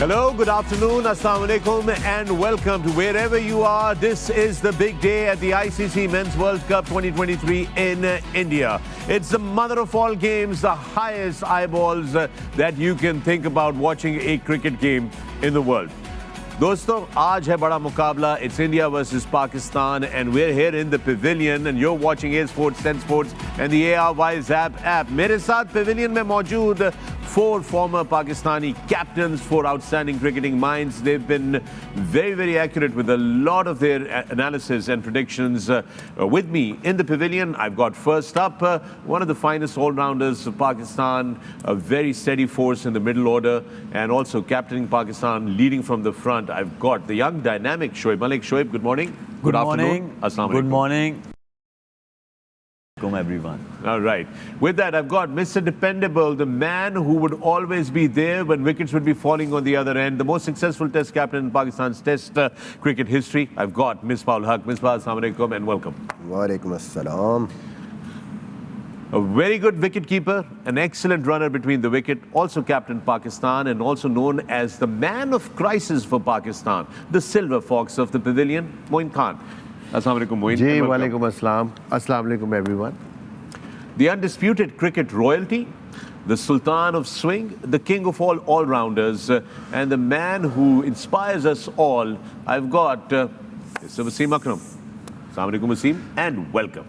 Hello, good afternoon, assalamu alaikum, and welcome to wherever you are. This is the big day at the ICC Men's World Cup 2023 in India. It's the mother of all games, the highest eyeballs that you can think about watching a cricket game in the world. दोस्तों आज है बड़ा मुकाबला. It's India versus Pakistan and we're here in the pavilion and you're watching A Sports, 10 Sports and the ARY Zap app. मेरे साथ pavilion में मौजूद 4 former Pakistani captains, 4 outstanding cricketing minds. They've been very accurate with a lot of their analysis and predictions. With me in the pavilion, I've got first up one of the finest all-rounders of Pakistan, a very steady force in the middle order and also captaining Pakistan, leading from the front. I've got the young dynamic Shoaib Malik. Shoaib, good morning. Good afternoon. Assalamu alaikum. Good morning. Welcome everyone. All right. With that, I've got Mr. Dependable, the man who would always be there when wickets would be falling on the other end, the most successful test captain in Pakistan's test cricket history. I've got Misbah-ul Haq. Misbah, assalamu alaikum and welcome. Wa alaikum assalam. A very good wicketkeeper, an excellent runner between the wicket, also captained Pakistan and also known as the man of crisis for Pakistan, the silver fox of the pavilion, Moin Khan. Assalamu alaikum, Moin. Ji, wa alaikum assalam. Assalamu alaikum everyone. The undisputed cricket royalty, the Sultan of Swing, the king of all all-rounders, and the man who inspires us all. I've got Mr. Wasim Akram. Assalamu alaikum, Wasim, and welcome.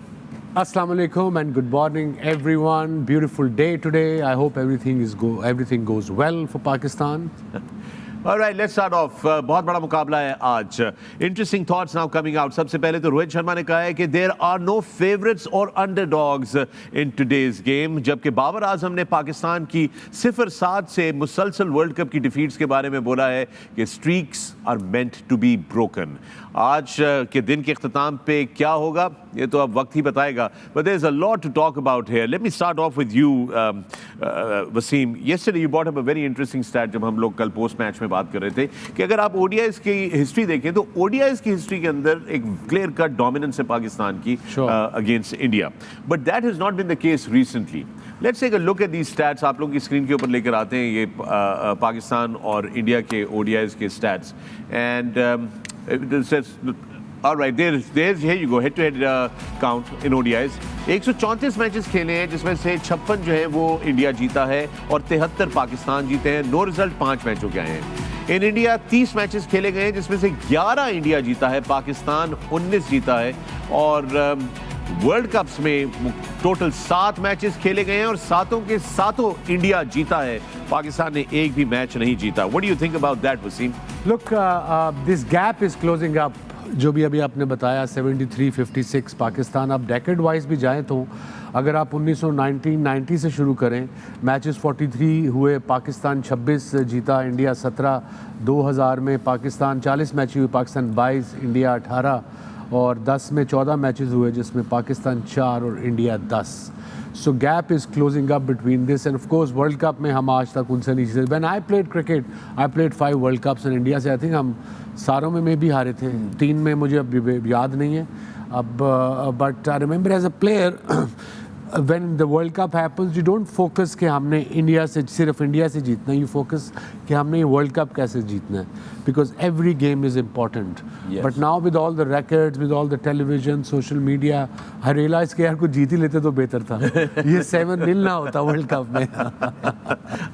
Assalamu alaikum and good morning everyone. Beautiful day today. I hope everything goes well for Pakistan. All right, let's start off. बहुत बड़ा मुकाबला है आज. Interesting thoughts now coming out. सबसे पहले तो रोहित शर्मा ने कहा है कि there are no favorites or underdogs in today's game. जबकि बाबर आजम ने पाकिस्तान की 0-7 से मुसलसल वर्ल्ड कप की डिफीट्स के बारे में बोला है कि streaks are meant to be broken. आज के दिन के इख्तिताम पे क्या होगा ये तो अब वक्त ही बताएगा. But there's a lot to talk about here. Let me start off with you, Wasim. Yesterday you brought up a very interesting stat जब हम लोग कल पोस्ट मैच में बात कर रहे थे कि अगर आप ODIs की हिस्ट्री देखें तो ODIs की हिस्ट्री के अंदर एक क्लियर कट डोमिनेंस है पाकिस्तान की against India. But that has not been the case recently. Let's take a look at these stats. आप लोग की स्क्रीन के ऊपर लेकर आते हैं ये पाकिस्तान और इंडिया के ODIs के stats. And it says, all right, there's here you go, head-to-head count in ODIs. 134 matches खेले हैं जिसमें से 56 जो है वो इंडिया जीता है और 73 पाकिस्तान जीते हैं. नो रिजल्ट 5 मैचों के आए हैं. इन इंडिया 30 मैचेस खेले गए हैं जिसमें से 11 इंडिया जीता है, पाकिस्तान 19 जीता है. और वर्ल्ड कप्स में टोटल 7 मैचेस खेले गए हैं और 7 के 7 इंडिया जीता है. पाकिस्तान ने एक भी मैच नहीं जीता. What do you think about that, Wasim? Look, this gap is closing up. जो भी अभी आपने बताया 73-56 पाकिस्तान. अब डेकेड वाइज भी जाएं तो अगर आप 1990 से शुरू करें, मैचेस 43 हुए, पाकिस्तान 26 जीता, इंडिया 17. 2000 में पाकिस्तान 40 मैच हुए, पाकिस्तान 22, इंडिया 18 और 10 में 14 मैचेस हुए जिसमें पाकिस्तान 4 और India 10. So gap is closing up between this and of course World Cup में हम आज तक उनसे नहीं जीते. When I played cricket, I played 5 World Cups and India से I think हम सारों में भी हारे थे. 3 में मुझे अब याद नहीं है अब. But I remember as a player when the World Cup happens, you don't focus कि हमने इंडिया से सिर्फ इंडिया से जीतना है. You focus कि हमने ये World Cup कैसे जीतना है because every game is important. Yes. But now with all the records, with all the television, social media, I realized कि यार कुछ जीत ही लेते तो बेहतर था. ये 7-0 ना होता वर्ल्ड कप में.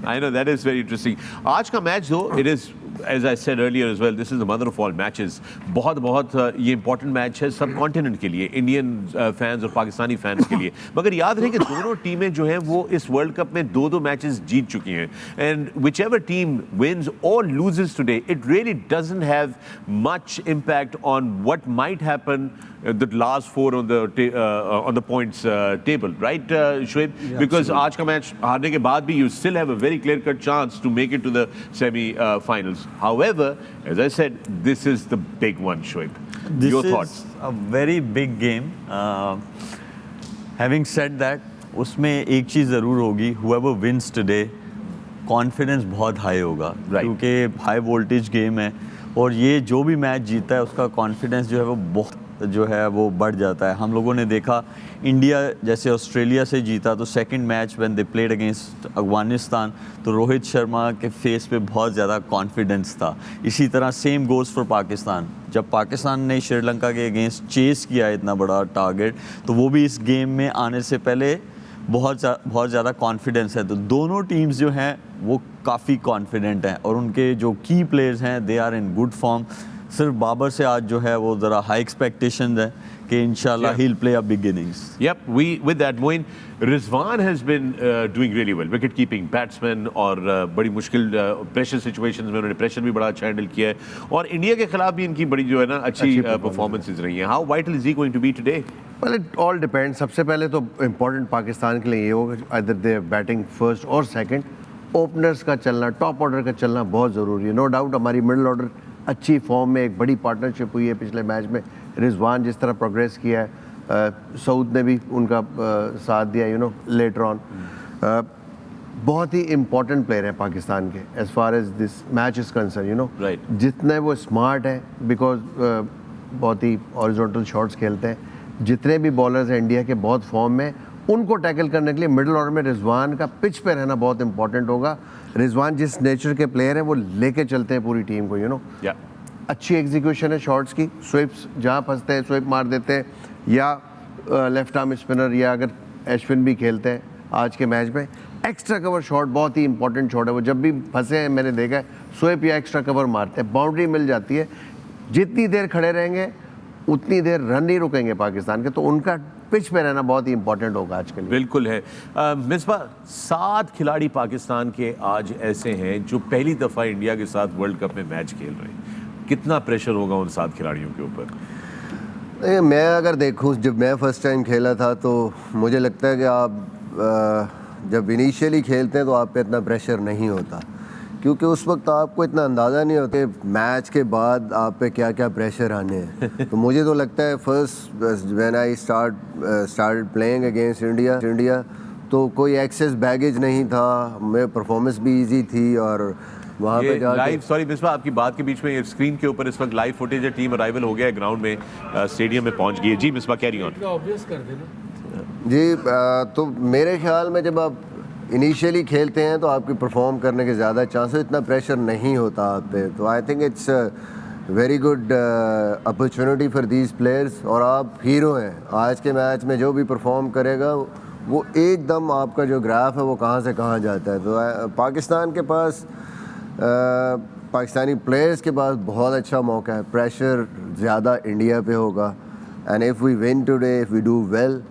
I know, that is very interesting. आज का मैच दो, it is, as I said earlier as well, this is the mother of all matches. बहुत ये important match है सब कॉन्टिनेंट के लिए, इंडियन फैंस और पाकिस्तानी फैंस के लिए. मगर याद रहे कि दोनों टीमें जो हैं वो इस वर्ल्ड कप में 2-2 मैचेस जीत चुकी हैं. And whichever team wins or loses today, it really doesn't have much impact on what might happen the last 4 on the points table, right, Shoaib? Yeah, because absolutely. आज का match हारने के बाद भी you still have a very clear-cut chance to make it to the semi-finals. However, as I said, this is the big one, Shoaib. Your thoughts? This is a very big game. Having said that, उसमें एक चीज़ ज़रूर होगी. Whoever wins today, confidence बहुत high होगा. Right. क्योंकि high voltage game है और ये जो भी मैच जीता है उसका confidence जो है वो बहुत जो है वो बढ़ जाता है। हम लोगों ने देखा इंडिया जैसे ऑस्ट्रेलिया से जीता तो second match when they played against Afghanistan तो रोहित शर्मा के फेस पे बहुत ज़्यादा कॉन्फिडेंस था। इसी तरह सेम गोज़ फॉर पाकिस्तान। जब पाकिस्तान ने श्रीलंका के अगेंस्ट चेस किया इतना बड़ा टारगेट तो वो भी इस गेम में आने से पहले बहुत ज़्यादा कॉन्फिडेंस है। तो दोनों टीम्स जो हैं वो काफ़ी कॉन्फिडेंट हैं और उनके जो की प्लेयर्स हैं they are in good form. सिर्फ बाबर से आज जो है वो ज़रा हाई एक्सपेक्टेशंस है कि इंशाल्लाह he'll play a big innings. Yep, with that, Moin, Rizwan has been doing really well. Wicket keeping batsman और बड़ी मुश्किल प्रेशर सिचुएशंस में उन्होंने प्रेशर भी बड़ा अच्छा हैंडल किया है और इंडिया के खिलाफ भी इनकी बड़ी जो है ना अच्छी परफॉर्मेंसेस रही हैं. How vital is he going to be today? Well, it all depends. सबसे पहले तो इम्पोर्टेंट पाकिस्तान के लिए ये होगा either they are batting first और second. ओपनर्स का चलना, टॉप ऑर्डर का चलना बहुत ज़रूरी है. नो डाउट हमारी मिडिल ऑर्डर अच्छी फॉर्म में, एक बड़ी पार्टनरशिप हुई है पिछले मैच में. रिजवान जिस तरह प्रोग्रेस किया है, सऊद ने भी उनका साथ दिया लेटर ऑन. बहुत ही इम्पोर्टेंट प्लेयर है पाकिस्तान के as far as this match is concern. Right. जितने वो स्मार्ट है बिकॉज बहुत ही हॉरिजॉन्टल शॉट्स खेलते हैं. जितने भी बॉलर्स हैं इंडिया के बहुत फॉर्म में, उनको टैकल करने के लिए मिडिल ऑर्डर में रिजवान का पिच पे रहना बहुत इंपॉर्टेंट होगा. रिजवान जिस नेचर के प्लेयर हैं वो लेके चलते हैं पूरी टीम को. Yeah. अच्छी एग्जीक्यूशन है शॉट्स की. स्विप्स जहाँ फंसते हैं स्विप मार देते हैं, या लेफ्ट आर्म स्पिनर, या अगर अश्विन भी खेलते हैं आज के मैच में. एक्स्ट्रा कवर शॉट बहुत ही इंपॉर्टेंट शॉट है. वो जब भी फंसे हैं मैंने देखा है स्विप या एक्स्ट्रा कवर मारते हैं, बाउंड्री मिल जाती है. जितनी देर खड़े रहेंगे उतनी देर रन नहीं रुकेंगे पाकिस्तान के. तो उनका पिच पे रहना बहुत ही इंपॉर्टेंट होगा आज के लिए. बिल्कुल है. मिसबा, 7 खिलाड़ी पाकिस्तान के आज ऐसे हैं जो पहली दफ़ा इंडिया के साथ वर्ल्ड कप में मैच खेल रहे हैं. कितना प्रेशर होगा उन 7 खिलाड़ियों के ऊपर? मैं अगर देखूं, जब मैं फर्स्ट टाइम खेला था तो मुझे लगता है कि आप जब इनिशियली खेलते हैं तो आप पे इतना प्रेशर नहीं होता, क्योंकि उस वक्त आपको इतना अंदाज़ा नहीं होता मैच के बाद आप पे क्या क्या प्रेशर आने हैं. तो मुझे तो लगता है first when I start playing against India तो कोई एक्सेस बैगेज नहीं था. मेरी परफॉर्मेंस भी इजी थी और वहाँ पे लाइव, सॉरी मिसबा, आपकी बात के बीच में स्क्रीन के ऊपर इस वक्त लाइव फुटेज है. टीम अराइवल हो गया है ग्राउंड में, स्टेडियम में पहुंच गई है. जी मिसबा, कैरी ऑन. ऑब्वियस कर देना जी. तो मेरे ख्याल में जब आप इनिशियली खेलते हैं तो आपकी परफॉर्म करने के ज़्यादा चांस है, इतना प्रेशर नहीं होता आप पे. तो I think it's very good opportunity for these players. और आप हीरो हैं आज के मैच में. जो भी परफॉर्म करेगा वो एकदम आपका जो ग्राफ है वो कहाँ से कहाँ जाता है. तो पाकिस्तान के पास पाकिस्तानी प्लेयर्स के पास बहुत अच्छा मौका है. प्रेशर ज़्यादा इंडिया पे होगा. And if we win today, if we do well,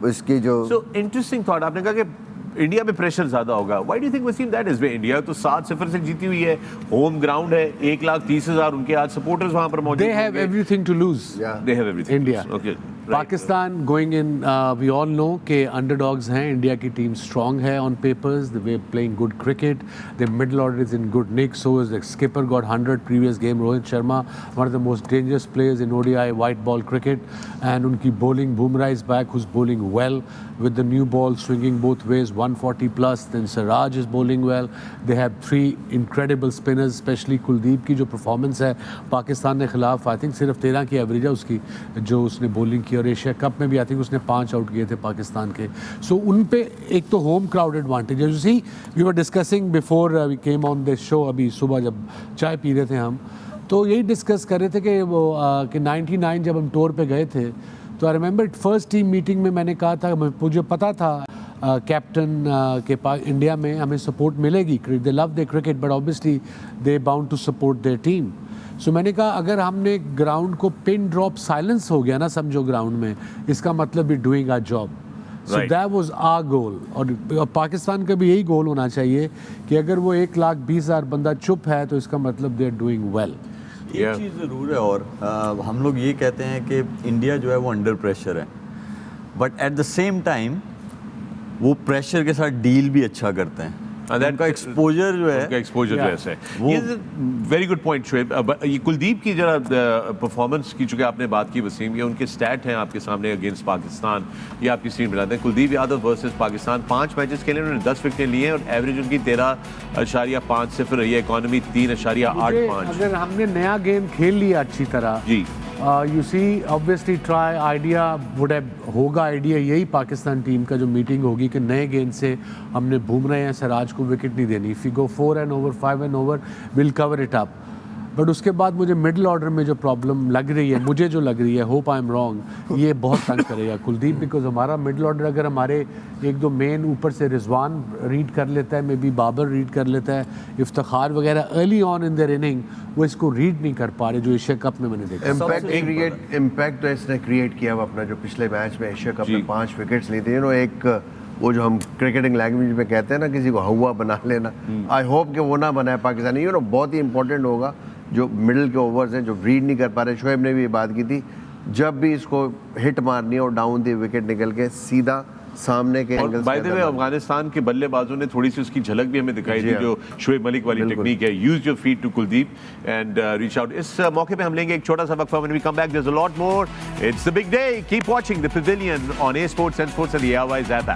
इसकी जो सो इंटरेस्टिंग थॉट. आपने कहा कि इंडिया में प्रेशर ज्यादा होगा. Why do you think Wasim that is? India तो 7-0 से जीती हुई है, होम ग्राउंड है, 1,30,000 उनके आज सपोर्टर्स वहां पर मौजूद They have everything to lose. Yeah. They have everything. India. Okay. Pakistan going in, we all know कि अंडरडॉग्स हैं. इंडिया की टीम स्ट्रांग है on papers. The way playing good cricket. The middle order is in good nick. So is the skipper got 100 previous game. Rohit Sharma one of the most dangerous players in ODI white ball cricket. And उनकी bowling, Bumrah is back, who's bowling well with the new ball swinging both ways, 140 plus. Then Siraj is bowling well. They have 3 incredible spinners, especially Kuldeep की जो performance है पाकिस्तान के खिलाफ. I think सिर्फ 13 की average है उसकी जो उसने बॉलिंग की. और एशिया कप में भी I think उसने 5 आउट किए थे पाकिस्तान के. So उन पे एक तो होम क्राउड एडवांटेज है. You see, we were discussing before we came on this show. अभी सुबह जब चाय पी रहे थे हम, तो यही डिस्कस कर रहे थे कि वो कि 99 जब हम टूर पे गए थे तो I remember first team meeting में मैंने कहा था, मुझे पता था कैप्टन के पास इंडिया में हमें सपोर्ट मिलेगी. They love the cricket but obviously they bound to support their team. So मैंने कहा अगर हमने ग्राउंड को पिन ड्रॉप साइलेंस हो गया ना समझो ग्राउंड में, इसका मतलब भी doing our job. So that was our goal. और पाकिस्तान का भी यही गोल होना चाहिए कि अगर वो 1,20,000 बंदा चुप है तो इसका मतलब दे आर डूइंग वेल. एक चीज़ ज़रूर है और हम लोग ये कहते हैं कि इंडिया जो है वो अंडर प्रेशर है, but at the same time वो प्रेशर के साथ डील भी अच्छा करते हैं. उनका एक्सपोजर जो है, उनका एक्सपोजर जो ऐसा है. ये वेरी गुड पॉइंट शुएब. ये कुलदीप की जरा परफॉर्मेंस की चूँकि आपने बात की वसीम, ये उनके स्टैट हैं आपके सामने अगेंस्ट पाकिस्तान. ये आपकी स्क्रीन बनाते हैं. कुलदीप यादव वर्सेस पाकिस्तान 5 मैचेस खेले, उन्होंने 10 विकेटें लिए हैं और एवरेज उनकी 13.50 रही है. इकॉनमी 3.85. अगर हमने नया गेम खेल लिया अच्छी तरह जी you see obviously try idea would have होगा आइडिया यही पाकिस्तान टीम का जो मीटिंग होगी कि नए गेंद से हमने बुमराह या सिराज को विकेट नहीं देनी। If you go 4 and over 5 and over will cover it up. But उसके बाद मुझे मिडिल ऑर्डर में जो प्रॉब्लम लग रही है, मुझे जो लग रही है, होप आई एम रॉन्ग, ये बहुत तंग करेगा कुलदीप, बिकॉज हमारा मिडिल ऑर्डर अगर हमारे एक दो मेन ऊपर से रिजवान रीड कर लेता है, मे बी बाबर रीड कर लेता है, इफ्तिखार वगैरह early on in their inning वो इसको रीड नहीं कर पा रहे, जो एशिया कप में मैंने देखा। इम्पैक्ट तो इसने क्रिएट किया हुआ अपना, जो पिछले मैच में एशिया कप में 5 विकेट्स ली थी, यू नो, एक वो जो हम क्रिकेटिंग लैंग्वेज में कहते हैं ना, किसी को हवा बना लेना, आई होप कि वो ना बनाए पाकिस्तानी। यू नो, बहुत ही इंपॉर्टेंट होगा जो मिडिल के ओवर्स हैं जो रीड नहीं कर पा रहे। शोएब ने भी ये बात की थी, जब भी इसको हिट मारनी है और डाउन दी विकेट निकल के सीधा सामने के angle. By the way Afghanistan के बल्लेबाजों ने थोड़ी सी उसकी झलक भी हमें दिखाई थी, जो शोएब मलिक वाली टेक्निक है, use your feet to Kuldeep and reach out. इस मौके पे हम लेंगे एक छोटा सा वक्फा, when we come back there is a lot more. It's a big day, keep watching the pavilion on a sports and the Airwise app.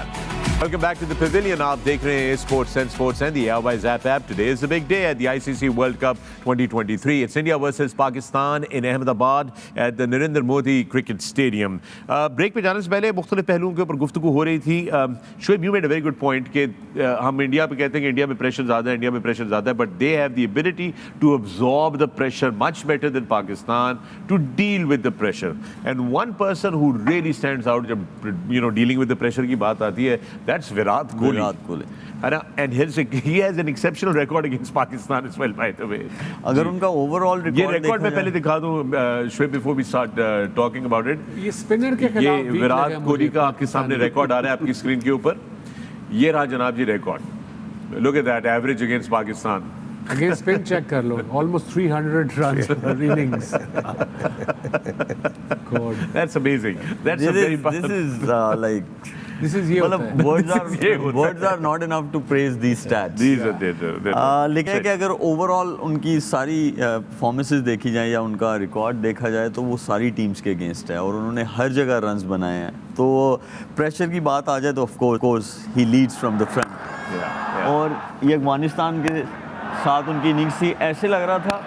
Welcome back to the Pavilion. आप देख रहे हैं Sports and the Airwise app. Today is a big day at the ICC World Cup 2023. It's India versus Pakistan in Ahmedabad at the Narendra Modi Cricket Stadium. Break पे जाने से पहले मुख्तलिफ पहलुओं के ऊपर गुफ्तगू हो रही थी। Shoaib, you made a very good point कि हम इंडिया पे कहते हैं कि इंडिया में प्रेशर ज़्यादा है, इंडिया में प्रेशर ज़्यादा है, but they have the ability to absorb the pressure much better than Pakistan to deal with the pressure. And one person who really stands out जब dealing with the pressure की बात आती है, that's Virat Kohli. And he has an exceptional record against Pakistan as well, by the way. अगर उनका overall ये record मैं पहले दिखा दूं Shoaib, before we start talking about it. ये स्पिनर के खिलाफ ये विराट कोहली का आपके सामने रिकॉर्ड आ रहा है आपकी स्क्रीन के ऊपर। ये रहा जनाब जी record. Look at that average against Pakistan. Against spin check कर लो, ऑलमोस्ट 300 रन्स पर innings. God, That's amazing. That's a very this is like this is ये होता है। मतलब words are not enough to praise these stats. These are they're लेकिन कि अगर ओवरऑल उनकी सारी परफॉर्मेंस देखी जाए या उनका रिकॉर्ड देखा जाए तो वो सारी टीम्स के अगेंस्ट है और उन्होंने हर जगह रन्स बनाए हैं। तो प्रेशर की बात आ जाए तो ऑफ कोर्स ही लीड्स फ्रॉम द फ्रंट। और ये अफगानिस्तान के साथ उनकी इनिंग्स थी, ऐसे लग रहा था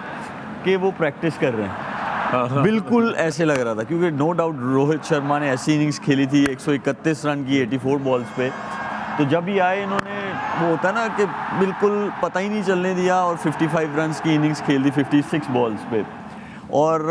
कि वो प्रैक्टिस कर रहे हैं, बिल्कुल ऐसे लग रहा था, क्योंकि नो डाउट रोहित शर्मा ने ऐसी इनिंग्स खेली थी 131 रन की 84 बॉल्स पे। तो जब ही आए इन्होंने, वो होता है ना कि बिल्कुल पता ही नहीं चलने दिया और 55 रन्स की इनिंग्स खेल दी 56 बॉल्स पे, और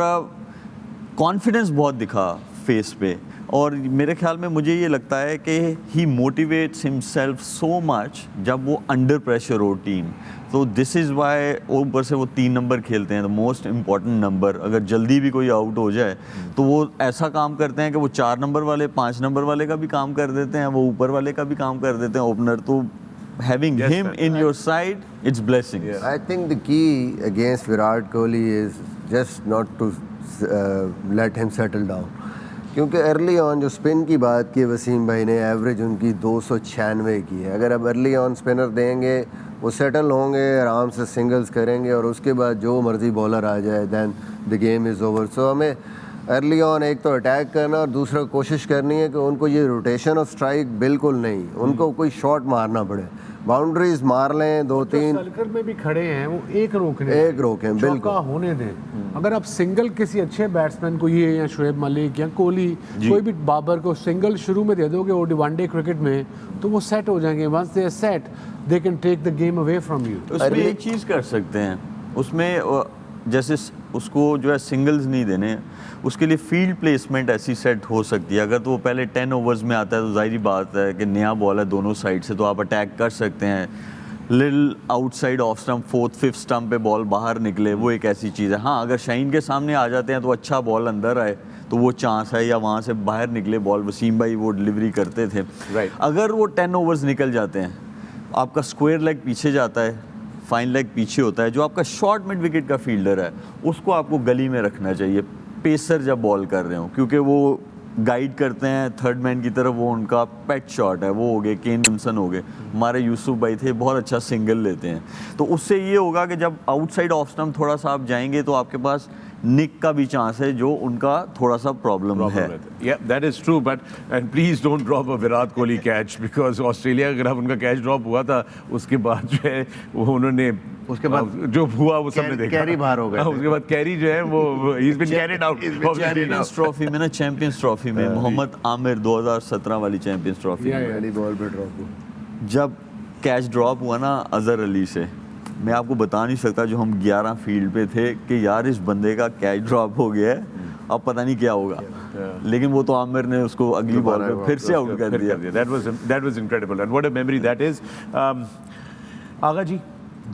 कॉन्फिडेंस बहुत दिखा फेस पे। और मेरे ख्याल में मुझे ये लगता है कि ही मोटिवेट्स हिमसेल्फ सो मच जब वो अंडर प्रेशर हो टीम। तो दिस इज़ वाई ऊपर से वो 3 नंबर खेलते हैं, द मोस्ट इम्पॉर्टेंट नंबर। अगर जल्दी भी कोई आउट हो जाए तो वो ऐसा काम करते हैं कि वो 4 नंबर वाले 5 नंबर वाले का भी काम कर देते हैं, वो ऊपर वाले का भी काम कर देते हैं ओपनर। तो having him in your side, it's blessing. I think the key against Virat Kohli is just not to let him settle down. क्योंकि अर्ली ऑन जो स्पिन की बात की वसीम भाई ने, एवरेज उनकी 296 की है। अगर अब अर्ली ऑन स्पिनर देंगे, वो सेटल होंगे, आराम से सिंगल्स करेंगे और उसके बाद जो मर्जी बॉलर आ जाए, then the game is over. So हमें अर्ली ऑन एक तो अटैक करना और दूसरा कोशिश करनी है कि उनको ये रोटेशन ऑफ स्ट्राइक बिल्कुल नहीं, उनको कोई शॉट मारना पड़े, बाउंड्रीज मार लें 2-3। सर्कल में भी खड़े हैं वो एक रोकें बिल्कुल होने दें। अगर आप सिंगल किसी अच्छे बैट्समैन को, ये या शोएब मलिक या कोहली, कोई भी बाबर को सिंगल शुरू में दे दोगे वनडे क्रिकेट में, तो वो सेट हो जाएंगे। Once they are set they can take the game away from you. उसमें एक चीज़ कर सकते हैं, उसमें जैसे उसको जो है सिंगल्स नहीं देने, उसके लिए फील्ड प्लेसमेंट ऐसी सेट हो सकती है। अगर तो वो पहले 10 ओवर्स में आता है तो जाहिर बात है कि नया बॉल है दोनों साइड से, तो आप अटैक कर सकते हैं। लिल outside off stump 4th 5th stump पे बॉल बाहर निकले, वो एक ऐसी चीज़ है। हाँ, अगर शाहीन के सामने आ जाते हैं तो अच्छा बॉल अंदर आए तो वो चांस है, या वहाँ से बाहर निकले बॉल, वसीम भाई वो डिलीवरी करते थे। अगर वो 10 ओवर्स निकल जाते हैं, आपका स्क्वायर लेग पीछे जाता है, फाइन लेग पीछे होता है, जो आपका शॉर्ट मिड विकेट का फील्डर है उसको आपको गली में रखना चाहिए, पेसर जब बॉल कर रहे हो, क्योंकि वो गाइड करते हैं थर्ड मैन की तरफ, वो उनका पेट शॉट है, वो हो गए केन विल्सन हो गए, हमारे यूसुफ भाई थे बहुत अच्छा सिंगल लेते हैं। तो उससे ये होगा कि जब आउटसाइड ऑफ स्टंप थोड़ा सा आप जाएंगे तो आपके पास निक का भी चांस है, जो उनका थोड़ा सा प्रॉब्लम है। Yeah, that is true, but and please don't drop a Virat Kohli catch, because Australia अगर उनका कैच ड्रॉप हुआ था उसके बाद जो है वो उन्होंने उसके बाद जो हुआ वो सबने देखा, कैरी बाहर हो गए थे। उसके बाद कैरी जो है वो he's been carried out champions trophy में ना, चैंपियंस ट्रॉफी में मोहम्मद आमिर 2017 वाली चैंपियंस ट्रॉफी में पहली बॉल पे ड्रॉप हुआ। जब कैच ड्रॉप हुआ ना अजहर अली से, मैं आपको बता नहीं सकता, जो हम 11 फील्ड पे थे कि यार इस बंदे का कैच ड्रॉप हो गया है, अब पता नहीं क्या होगा, लेकिन वो तो आमिर ने उसको अगली बॉल पे फिर से आउट कर दिया। that was incredible and what a memory that is. Agha ji,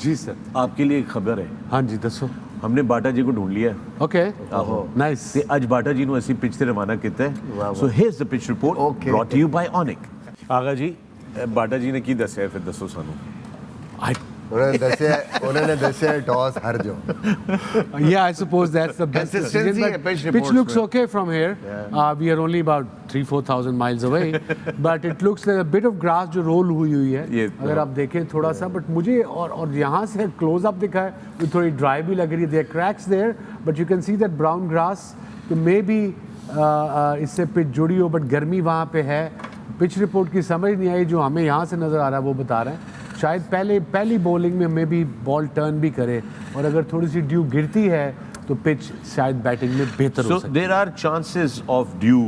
जी सर। आपके लिए एक खबर है, हाँ जी दसो। हमने बाटा जी को ढूंढ लिया है। Okay nice. ਤੇ ਅੱਜ ਬਾਟਾ ਜੀ ਨੂੰ ਅਸੀਂ ਪਿਚ ਤੇ ਰਵਾਨਾ ਕੀਤਾ ਹੈ। So here's the pitch report Okay. brought to you by Onic। ਆਗਾ ਜੀ, ਬਾਟਾ ਜੀ ਨੇ ਕੀ ਦੱਸਿਆ ਫਿਰ ਦੱਸੋ ਸਾਨੂੰ। उन्होंने दसिया टॉस हार जाओ। Yeah, I suppose that's the best Consistency decision, है pitch but pitch reports looks में। okay from here. We are only about 3,000-4,000 miles away, but it looks like a bit of grass जो roll हुई है। ये अगर आप देखें थोड़ा सा, but मुझे और यहाँ से close up दिखा है, वो थोड़ी dry भी लग रही है। There are cracks there, but you can see that brown grass. तो maybe इससे pitch जुड़ी हो, but गर्मी वहाँ पे है। पिच रिपोर्ट की समझ नहीं आई, जो हमें यहाँ से नज़र आ रहा है वो बता रहे हैं शायद पहली बॉलिंग में मे बी बॉल टर्न भी करे, और अगर थोड़ी सी ड्यू गिरती है तो पिच शायद बैटिंग में बेहतर हो So सकती है। there are chances of dew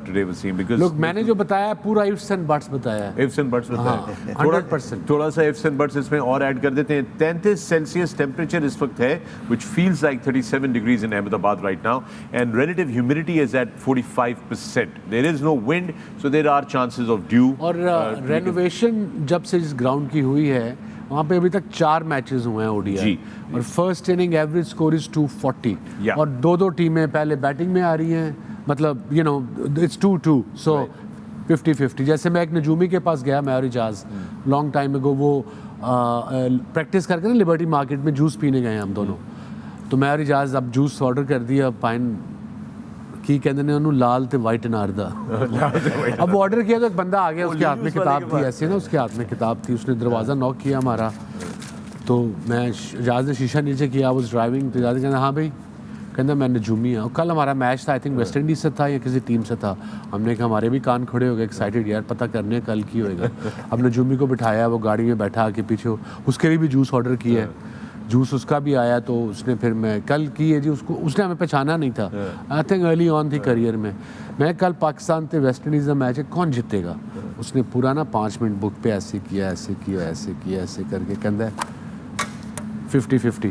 today Wasim, because लोग मैंने जो बताया पूरा इफ्स एंड बट्स बताया है। ifs and buts बताया हाँ, है। 100%। थोड़ा सा ifs and buts इसमें और ऐड कर देते हैं। 33 सेल्सियस टेम्परेचर इस वक्त है, which feels like 37 degrees in Ahmedabad right now, and relative humidity is at 45%. There is no wind, so there are chances of dew. और रेनोवेशन जब से इस ग्राउंड की हुई है, वहाँ पे अभी तक 4 मैचेस हुए हैं ओडीआई, जी। और first inning average score is 240, Yeah. और दो टीमें पहले बैटिंग में आ रही हैं, मतलब यू नो इट्स 2-2, सो 50-50। जैसे मैं एक नजूमी के पास गया, मैं और इजाज लॉन्ग टाइम में गो, वो प्रैक्टिस करके ना लिबर्टी मार्केट में जूस पीने गए हम दोनों, तो मैं और इजाज अब जूस ऑर्डर कर दिया, पाइन की कहते ने उन्होंने लाल ते वाइट अनार दा। अब ऑर्डर किया तो एक बंदा आ गया, उसके हाथ में किताब थी ऐसे ना, उसके हाथ में किताब थी, उसने दरवाज़ा नॉक किया हमारा, तो मैं इजाज ने शीशा नीचे किया, वो ड्राइविंग, तो इजाज ने कहना हाँ भाई, कहना मैं नजूमी हूँ, कल हमारा मैच था, आई थिंक वेस्ट इंडीज़ से था या किसी टीम से था। हमने कहा हमारे भी कान खड़े हो गए एक्साइटेड, यार पता करने कल की होएगा। अब नजूमी को बिठाया, वो गाड़ी में बैठा आके पीछे, उसके लिए भी जूस ऑर्डर किया है, जूस उसका भी आया, तो उसने फिर मैं कल की है जी, उसको उसने हमें पहचाना नहीं था, आई थिंक अर्ली ऑन थी करियर में। मैं कल पाकिस्तान से वेस्ट इंडीज़ का मैच है, कौन जीतेगा, उसने पूरा ना 5 मिनट बुक पे ऐसे किया ऐसे किया ऐसे किया ऐसे करके, कहता 50-50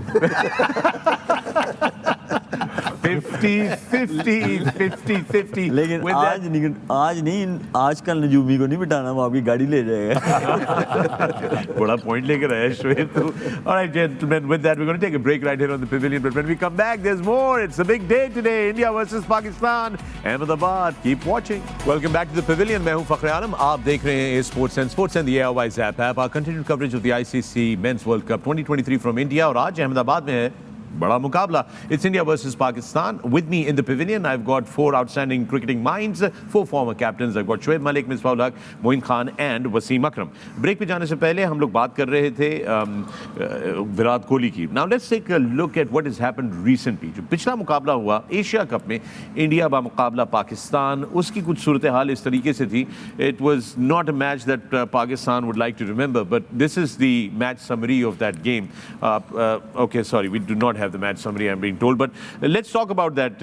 50-50 लेकिन With आज that- नहीं, आजकल नजूमी को नहीं बिठाना, वो आपकी गाड़ी ले जाएगा। बड़ा पॉइंट लेकर आया शोएब तू। All right, gentlemen, with that we're going to take a break right here on the Pavilion, but when we come back there's more. It's a big day today, India versus Pakistan, Ahmedabad. Keep watching. Welcome back to the Pavilion. मैं हूं फखर आलम, आप देख रहे हैं Sports and the AOY app. Our continued coverage of the ICC Men's World Cup 2023 from India, और आज अहमदाबाद में है बड़ा मुकाबला. It's India versus Pakistan. With me in the pavilion, I've got 4 outstanding cricketing minds, 4 former captains. I've got Shoaib Malik, Misbah-ul Haq, Moin Khan and Wasim Akram. Break पे जाने से पहले हम लोग बात कर रहे थे विराट कोहली की. Now let's take a look at what has happened recently. जो पिछला मुकाबला हुआ एशिया कप में, इंडिया बा मुकाबला पाकिस्तान, उसकी कुछ सूरत हाल इस तरीके से थी. It was not a match that Pakistan would like to remember, but this is the match summary of that game. Okay, sorry, we do not have the match summary, I'm being told, but let's talk about that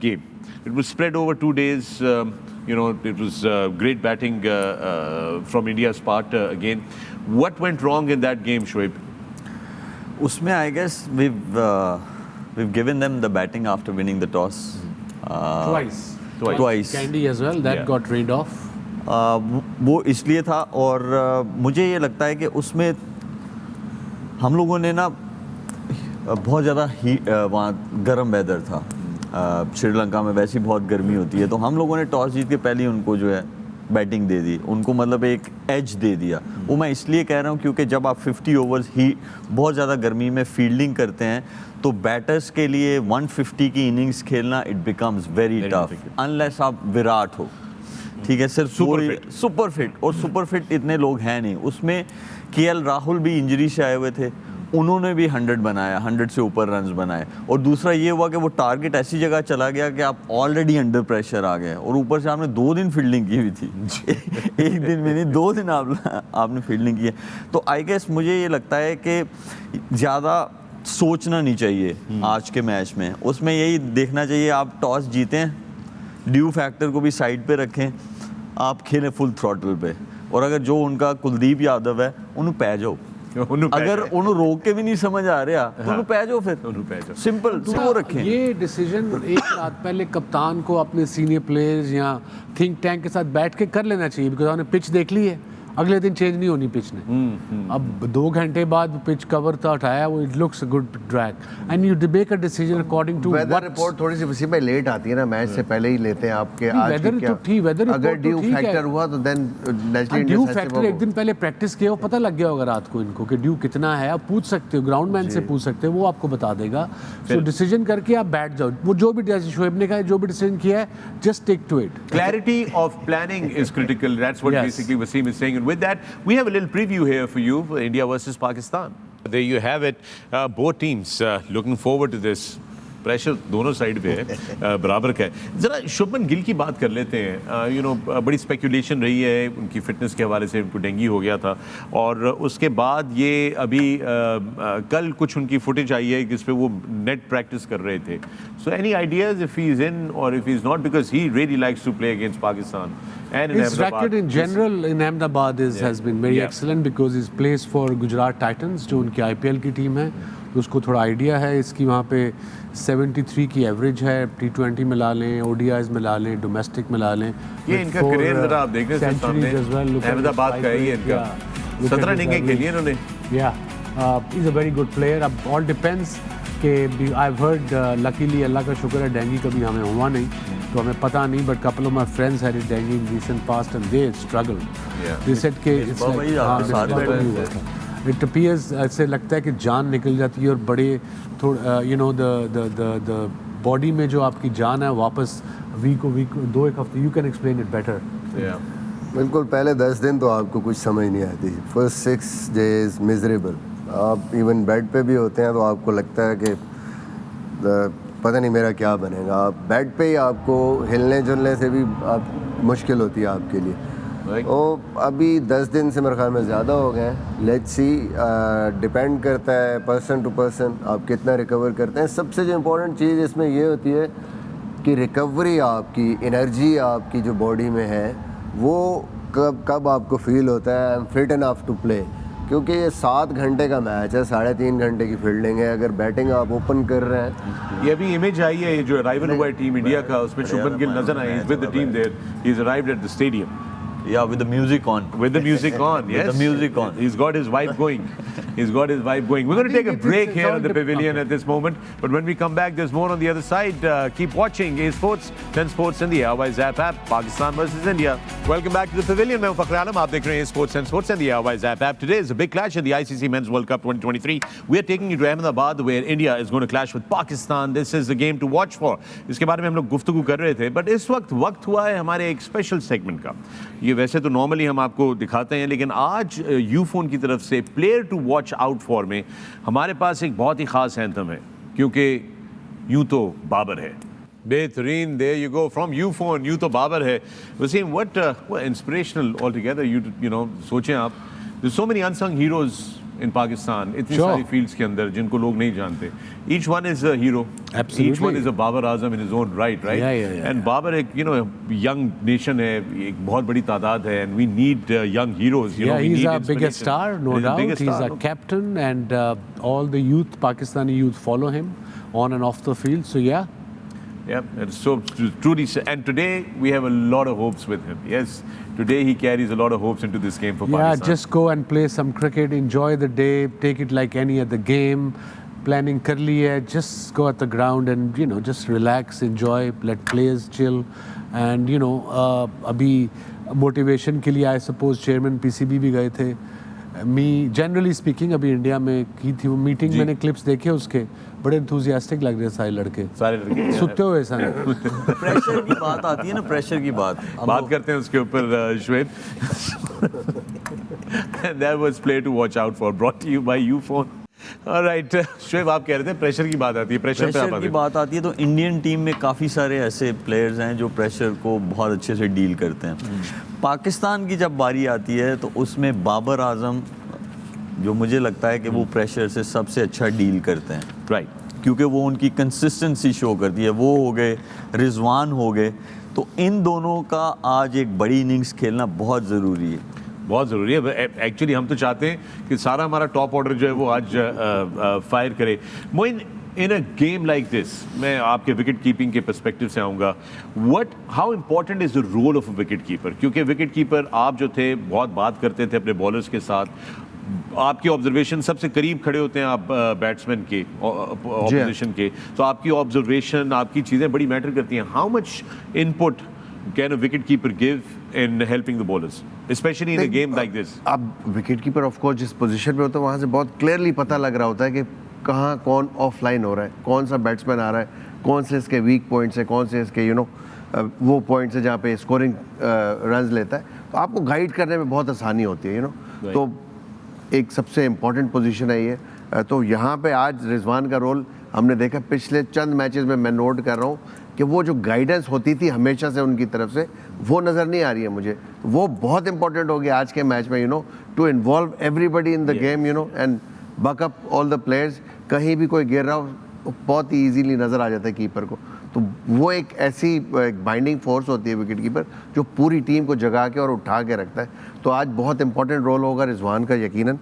game. It was spread over 2 days. You know, it was great batting from India's part again. What went wrong in that game, Shoaib? उसमें I guess we've given them the batting after winning the toss. Twice. Candy as well, that Yeah. got rained off. वो इसलिए था, और मुझे ये लगता है कि उसमें हम लोगों ने ना बहुत ज़्यादा वहाँ गर्म वेदर था, श्रीलंका में वैसे ही बहुत गर्मी होती है, तो हम लोगों ने टॉस जीत के पहले ही उनको जो है बैटिंग दे दी उनको, मतलब एक एज दे दिया। वो मैं इसलिए कह रहा हूँ क्योंकि जब आप 50 ओवर्स ही बहुत ज़्यादा गर्मी में फील्डिंग करते हैं तो बैटर्स के लिए 150 की इनिंग्स खेलना it becomes very tough unless आप विराट हो, ठीक है, सिर्फ सुपर फिट और सुपर फिट इतने लोग हैं नहीं। उसमें केएल राहुल भी इंजरी से आए हुए थे, उन्होंने भी 100 बनाया, 100 से ऊपर रन्स बनाए। और दूसरा ये हुआ कि वो टारगेट ऐसी जगह चला गया कि आप ऑलरेडी अंडर प्रेशर आ गए और ऊपर से आपने 2 दिन फील्डिंग की हुई थी एक दिन में नहीं, 2 दिन आपने फील्डिंग की है। तो आई गेस मुझे ये लगता है कि ज़्यादा सोचना नहीं चाहिए आज के मैच में। उसमें यही देखना चाहिए आप टॉस जीतें, ड्यू फैक्टर को भी साइड पे रखें, आप खेलें फुल थ्रॉटल पे। और अगर जो उनका कुलदीप यादव है उन्होंने पै जाओ, अगर उन्होंने रोक के भी नहीं समझ आ रहा तो उन्होंने पै जाओ, फिर सिंपल वो रखें। ये डिसीजन एक रात पहले कप्तान को अपने सीनियर प्लेयर्स या थिंक टैंक के साथ बैठ के कर लेना चाहिए, बिकॉज उन्होंने पिच देख ली है, अगले दिन चेंज नहीं होनी पिच ने। अब 2 घंटे बाद पिच कवर था हटाया, वो it looks good track and you make a decision according to weather report थोड़ी सी वसीम भाई लेट आती है ना, मैच से पहले ही लेते हैं आपके। आज वेदर तो ठीक, वेदर अगर ड्यू फैक्टर हुआ तो देन नेचुरली ड्यू फैक्टर एक दिन पहले प्रैक्टिस किया, वो पता लग गया होगा रात को इनको कि ड्यू कितना है। आप पूछ सकते हो, ग्राउंड मैन से पूछ सकते हो, वो आपको बता देगा। सो डिसीजन करके आप बैठ जाओ, वो जो भी शोएब ने कहा जो भी डिसीजन किया है just stick to it. Clarity of planning is critical. That's what basically Wasim is saying. And with that, we have a little preview here for you for India versus Pakistan. There you have it. Both teams looking forward to this. Pressure दोनों side पे है, बराबर का है। ज़रा शुभमन गिल की बात कर लेते हैं। यू नो बड़ी स्पेकुलेशन रही है उनकी फिटनेस के हवाले से, उनको डेंगू हो गया था और उसके बाद ये अभी कल कुछ उनकी फुटेज आई है जिस पे वो नेट प्रैक्टिस कर रहे थे। So any ideas if he is in और if he is not, because he really likes to play against Pakistan and in His record in general in Ahmedabad has been very excellent because he plays for Gujarat Titans, जो उनकी IPL की team है, तो उसको थोड़ा idea है इसकी। वहाँ पे 73 की एवरेज है, T20 मिला लें, ODIs मिला लें, डोमेस्टिक मिला लें। ये इनका करियर जरा आप देख रहे हैं सामने, अहमदाबाद का है ये इनका, 17 इनिंग्स खेली इन्होंने। He is a very good player. अब ऑल डिपेंड्स कि आई हैव हर्ड, लकीली अल्लाह का शुक्र है डेंगू कभी हमें हुआ नहीं तो हमें पता नहीं, but couple of my friends had dengue in recent past and they struggled. They said कि इट अपीयर्स, ऐसे लगता है कि जान निकल जाती है और बड़े यू नो द बॉडी में जो आपकी जान है वापस वीक 2-1 हफ्ते। You can explain it better. बिल्कुल, पहले 10 दिन तो आपको कुछ समझ नहीं आती, फर्स्ट 6 डेज मिजरेबल। आप इवन बेड पे भी होते हैं तो आपको लगता है कि पता नहीं मेरा क्या बनेगा। आप बेड पे ही आपको हिलने जुलने से भी आप मुश्किल होती है आपके लिए। तो अभी 10 दिन से मेरे ख्याल में ज़्यादा हो गए हैं। लेट्स सी, डिपेंड करता है पर्सन टू पर्सन आप कितना रिकवर करते हैं। सबसे जो इम्पोर्टेंट चीज़ इसमें ये होती है कि रिकवरी आपकी, एनर्जी आपकी जो बॉडी में है वो कब आपको फील होता है I am fit enough to play, क्योंकि ये 7 घंटे का मैच है, 3.5 घंटे की फील्डिंग है। अगर बैटिंग आप ओपन कर रहे हैं, ये अभी इमेज आई है जो अराइवल हुआ है टीम इंडिया का, उसमें शुभमन गिल नजर आए with the team there, he is arrived at the stadium. Yeah, with the music on. With the music on, yes. With the music on. He's got his vibe going. He's got his vibe going. We're going to take a break here at the pavilion at this moment. But when we come back, there's more on the other side. Keep watching A Sports, then Sports in the Airways app. Pakistan versus India. Welcome back to the pavilion. मैं फखर आलम, आप देख रहे हैं Sports and Sports in the Airways app. Today is a big clash in the ICC Men's World Cup 2023. We are taking you to Ahmedabad, where India is going to clash with Pakistan. This is the game to watch for. इसके बारे में हम लोग गुफ्तगू कर रहे थे, but इस वक्त हुआ है हमारे एक स्पेशल सेगमेंट का। ये वैसे तो नॉर्मली हम आपको दिखाते हैं, लेकिन आज यूफोन की तरफ से player to watch out for में हमारे पास एक बहुत ही खास एंथम है, क्योंकि यूं तो बाबर है बेहतरीन। There you go from Ufone, यूं तो बाबर है। Wasim, what inspirational all together. You know सोचें आप, there so many unsung heroes in Pakistan, इतनी सारी फील्ड्स के अंदर जिनको लोग नहीं जानते। Each one is a hero, each one is a Babar Azam in his own right, and Babar एक यू नो यंग नेशन है, एक बहुत बड़ी तादाद है, and we need young heroes. Yeah, he's our biggest star, no doubt. He's a captain, and all the youth, Pakistani youth, follow him on and off the field. So yeah. Yeah, it's so truly, and today we have a lot of hopes with him. Yes, today he carries a lot of hopes into this game for Pakistan. Yeah, just go and play some cricket, enjoy the day, take it like any other game. Planning kar li hai, just go at the ground and just relax, enjoy, let players chill, and abhi motivation के लिए I suppose chairman PCB भी गए थे। मी generally speaking अभी India में की थी वो मीटिंग, मैंने क्लिप्स देखे उसके, बड़े एंथुजियास्टिक लग रहे सारे लड़के, सारे लड़के सुते हुए ऐसा नहीं। प्रेशर की बात आती है ना, प्रेशर की बात करते हैं उसके ऊपर Shoaib. That was play to watch out for, brought to you by Ufone. Alright, Shoaib आप कह रहे थे प्रेशर की बात आती है, प्रेशर पे आप प्रेशर आते की बात आती है तो इंडियन टीम में काफ़ी सारे ऐसे प्लेयर्स हैं जो प्रेशर को बहुत अच्छे से डील करते हैं। पाकिस्तान की जब बारी आती है तो उसमें बाबर आजम, जो मुझे लगता है कि वो प्रेशर से सबसे अच्छा डील करते हैं, राइट, क्योंकि वो उनकी कंसिस्टेंसी शो करती है। वो हो गए, रिजवान हो गए, तो इन दोनों का आज एक बड़ी इनिंग्स खेलना बहुत ज़रूरी है। बहुत ज़रूरी है। एक्चुअली हम तो चाहते हैं कि सारा हमारा टॉप ऑर्डर जो है वो आज फायर करे। Moin, in a game like this, मैं आपके विकेट कीपिंग के पर्सपेक्टिव से आऊँगा, how important is the role of a wicket keeper? क्योंकि विकेट कीपर आप जो थे बहुत बात करते थे अपने बॉलर्स के साथ, आपकी ऑब्जर्वेशन सबसे करीब खड़े होते हैं आप बैट्समैन के, ऑपोजिशन के, तो आपकी ऑब्जर्वेशन, आपकी चीज़ें बड़ी मैटर करती हैं। How much input can a wicket keeper give in helping the bowlers, specially in a game like this? अब विकेट कीपर ऑफ कोर्स जिस पोजीशन पे होता है वहाँ से बहुत क्लियरली पता लग रहा होता है कि कहाँ कौन ऑफलाइन हो रहा है, कौन सा बैट्समैन आ रहा है, कौन से इसके वीक पॉइंट्स है, कौन से इसके वो पॉइंट्स है जहाँ पे स्कोरिंग रन्स लेता है, तो आपको गाइड करने में बहुत आसानी होती है तो एक सबसे इम्पॉर्टेंट पोजीशन है ये। तो यहाँ पे आज रिजवान का रोल हमने देखा पिछले चंद मैचेस में, मैं नोट कर रहा हूँ कि वो जो गाइडेंस होती थी हमेशा से उनकी तरफ से, वो नज़र नहीं आ रही है मुझे। वो बहुत इंपॉर्टेंट हो गया आज के मैच में, to involve everybody in the game, and buck up all the players. कहीं भी कोई गिर रहा हो बहुत ही ईजीली नज़र आ जाता है कीपर को। तो वो एक ऐसी बाइंडिंग फोर्स होती है विकेट कीपर, जो पूरी टीम को जगा के और उठा के रखता है। तो आज बहुत इंपॉर्टेंट रोल होगा रिजवान का यकीनन।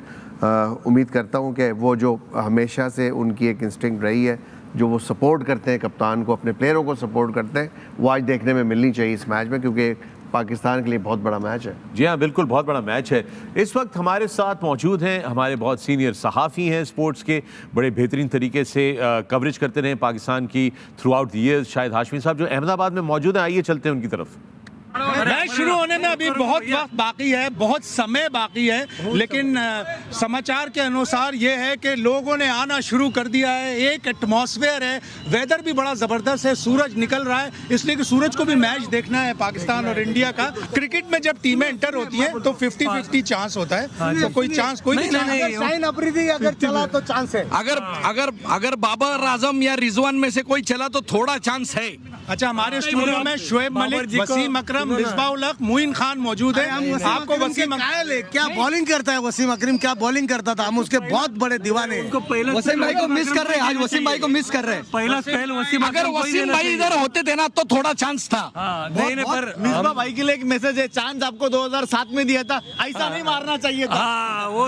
उम्मीद करता हूँ कि वो जो हमेशा से उनकी एक इंस्टिंक्ट रही है, जो वो सपोर्ट करते हैं कप्तान को, अपने प्लेयरों को सपोर्ट करते हैं, वो आज देखने में मिलनी चाहिए इस मैच में, क्योंकि पाकिस्तान के लिए बहुत बड़ा मैच है। जी हाँ, बिल्कुल बहुत बड़ा मैच है। इस वक्त हमारे साथ मौजूद हैं हमारे बहुत सीनियर सहाफ़ी हैं स्पोर्ट्स के, बड़े बेहतरीन तरीके से कवरेज करते रहे पाकिस्तान की through out the years, Shahid Hashmi साहब जो अहमदाबाद में मौजूद हैं। आइए चलते हैं उनकी तरफ। मैच शुरू होने में अभी बहुत वक्त बाकी है, बहुत समय बाकी है, लेकिन समाचार के अनुसार ये है कि लोगों ने आना शुरू कर दिया है। एक एटमॉस्फेयर है, वेदर भी बड़ा ज़बरदस्त है, सूरज निकल रहा है, इसलिए कि सूरज को भी मैच देखना है पाकिस्तान और इंडिया का। क्रिकेट में जब टीमें एंटर होती हैं तो 50-50 चांस होता है, तो कोई चांस कोई नहीं। शाहीन अफरीदी अगर चला तो चांस है, अगर बाबर आजम या रिजवान में से कोई चला तो थोड़ा चांस है। अच्छा, हमारे स्टूडियो में शुएब मलिक, वसीम अकरम, मिसबाह उल हक, मोइन खान मौजूद है। आपको वसीम क्या बॉलिंग करता है वसीम अकरम, क्या बॉलिंग करता था, हम उसके बहुत बड़े दीवाने हैं। वसीम भाई को मिस कर रहे हैं, आज वसीम भाई को मिस कर रहे हैं। पहला स्पेल वसीम, अगर वसीम भाई इधर होते थे ना तो थोड़ा चांस था। नहीं, पर मिसबा भाई के लिए एक मैसेज है, चांस आपको 2007 में दिया था, ऐसा नहीं मारना चाहिए था,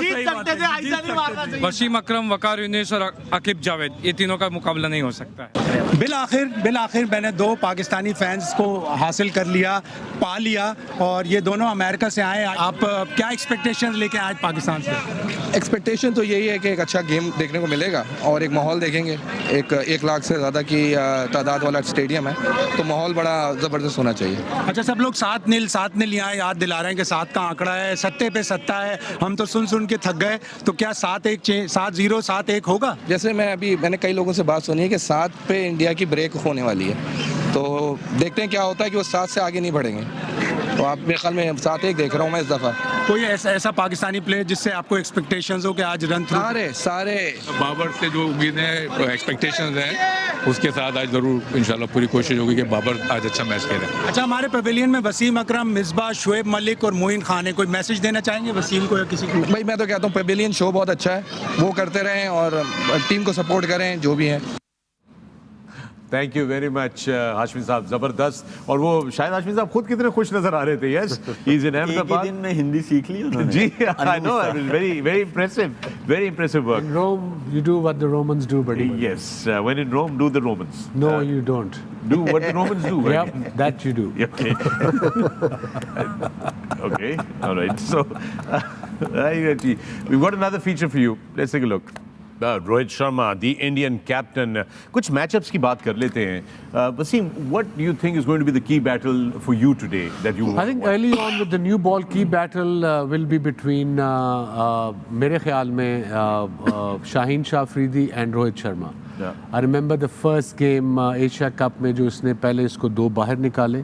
जीत सकते थे, ऐसा नहीं मारना चाहिए। वसीम अकरम, वकार यूनिस और अकीब जावेद, ये तीनों का मुकाबला नहीं हो सकता है। बिल आखिर मैंने 2 पाकिस्तानी फैंस को हासिल कर लिया, पा लिया, और ये दोनों अमेरिका से आए। आप क्या एक्सपेक्टेशन लेके आए पाकिस्तान से? एक्सपेक्टेशन तो यही है कि एक अच्छा गेम देखने को मिलेगा और एक माहौल देखेंगे। 1 लाख से ज़्यादा की तादाद वाला स्टेडियम है, तो माहौल बड़ा ज़बरदस्त होना चाहिए। अच्छा, सब लोग 7-0 यहाँ याद दिला रहे हैं कि 7 का आंकड़ा है, सत्ते पे सत्ता है, हम तो सुन के थक गए। तो क्या 7-1, 7-0, 7-1 होगा? जैसे मैंने कई लोगों से बात सुनी है कि 7 पे इंडिया की ब्रेक होने वाली है, तो देखते हैं क्या होता है कि वो 7 से आगे नहीं बढ़ेंगे। तो आप मेरे ख्याल में 7-1 देख रहा हूँ मैं इस दफ़ा। कोई ऐसा पाकिस्तानी प्लेयर जिससे आपको एक्सपेक्टेशंस हो कि आज रन थ्रू? सारे बाबर से जो उम्मीदें, एक्सपेक्टेशंस हैं, उसके साथ आज ज़रूर इंशाल्लाह पूरी कोशिश होगी कि बाबर आज अच्छा मैच खेले। अच्छा, हमारे पवेलियन में वसीम अकरम, मिसबाह, शुएब मलिक और मोइन खान है, कोई मैसेज देना चाहेंगे वसीम को या किसी को? भाई मैं तो कहता हूँ पवेलियन शो बहुत अच्छा है, वो करते रहें और टीम को सपोर्ट करें जो भी है। Thank you very much Hashmi साहब, जबरदस्त। और वो शायद हाशमी साहब खुद कितने खुश नजर आ रहे थे। Yes, he is in Ahmedabad. एक ही दिन में हिंदी सीख ली उन्होंने। जी, I know, it was very impressive work. In Rome, you do what the Romans do, buddy. Yes, when in Rome, do the Romans. No, you don't. Do what the Romans do. right? Yep, that you do. Okay. Okay, all right. So, we've got another feature for you. Let's take a look. Rohit Sharma, the Indian captain. कुछ matchups की बात कर लेते हैं. Wasim, what do you think is going to be the key battle for you today that you I think early on with the new ball, key battle will be between मेरे ख्याल में Shaheen Shah Afridi and Rohit Sharma. I remember the first game Asia cup में जो इसने पहले इसको 2 बाहर निकाले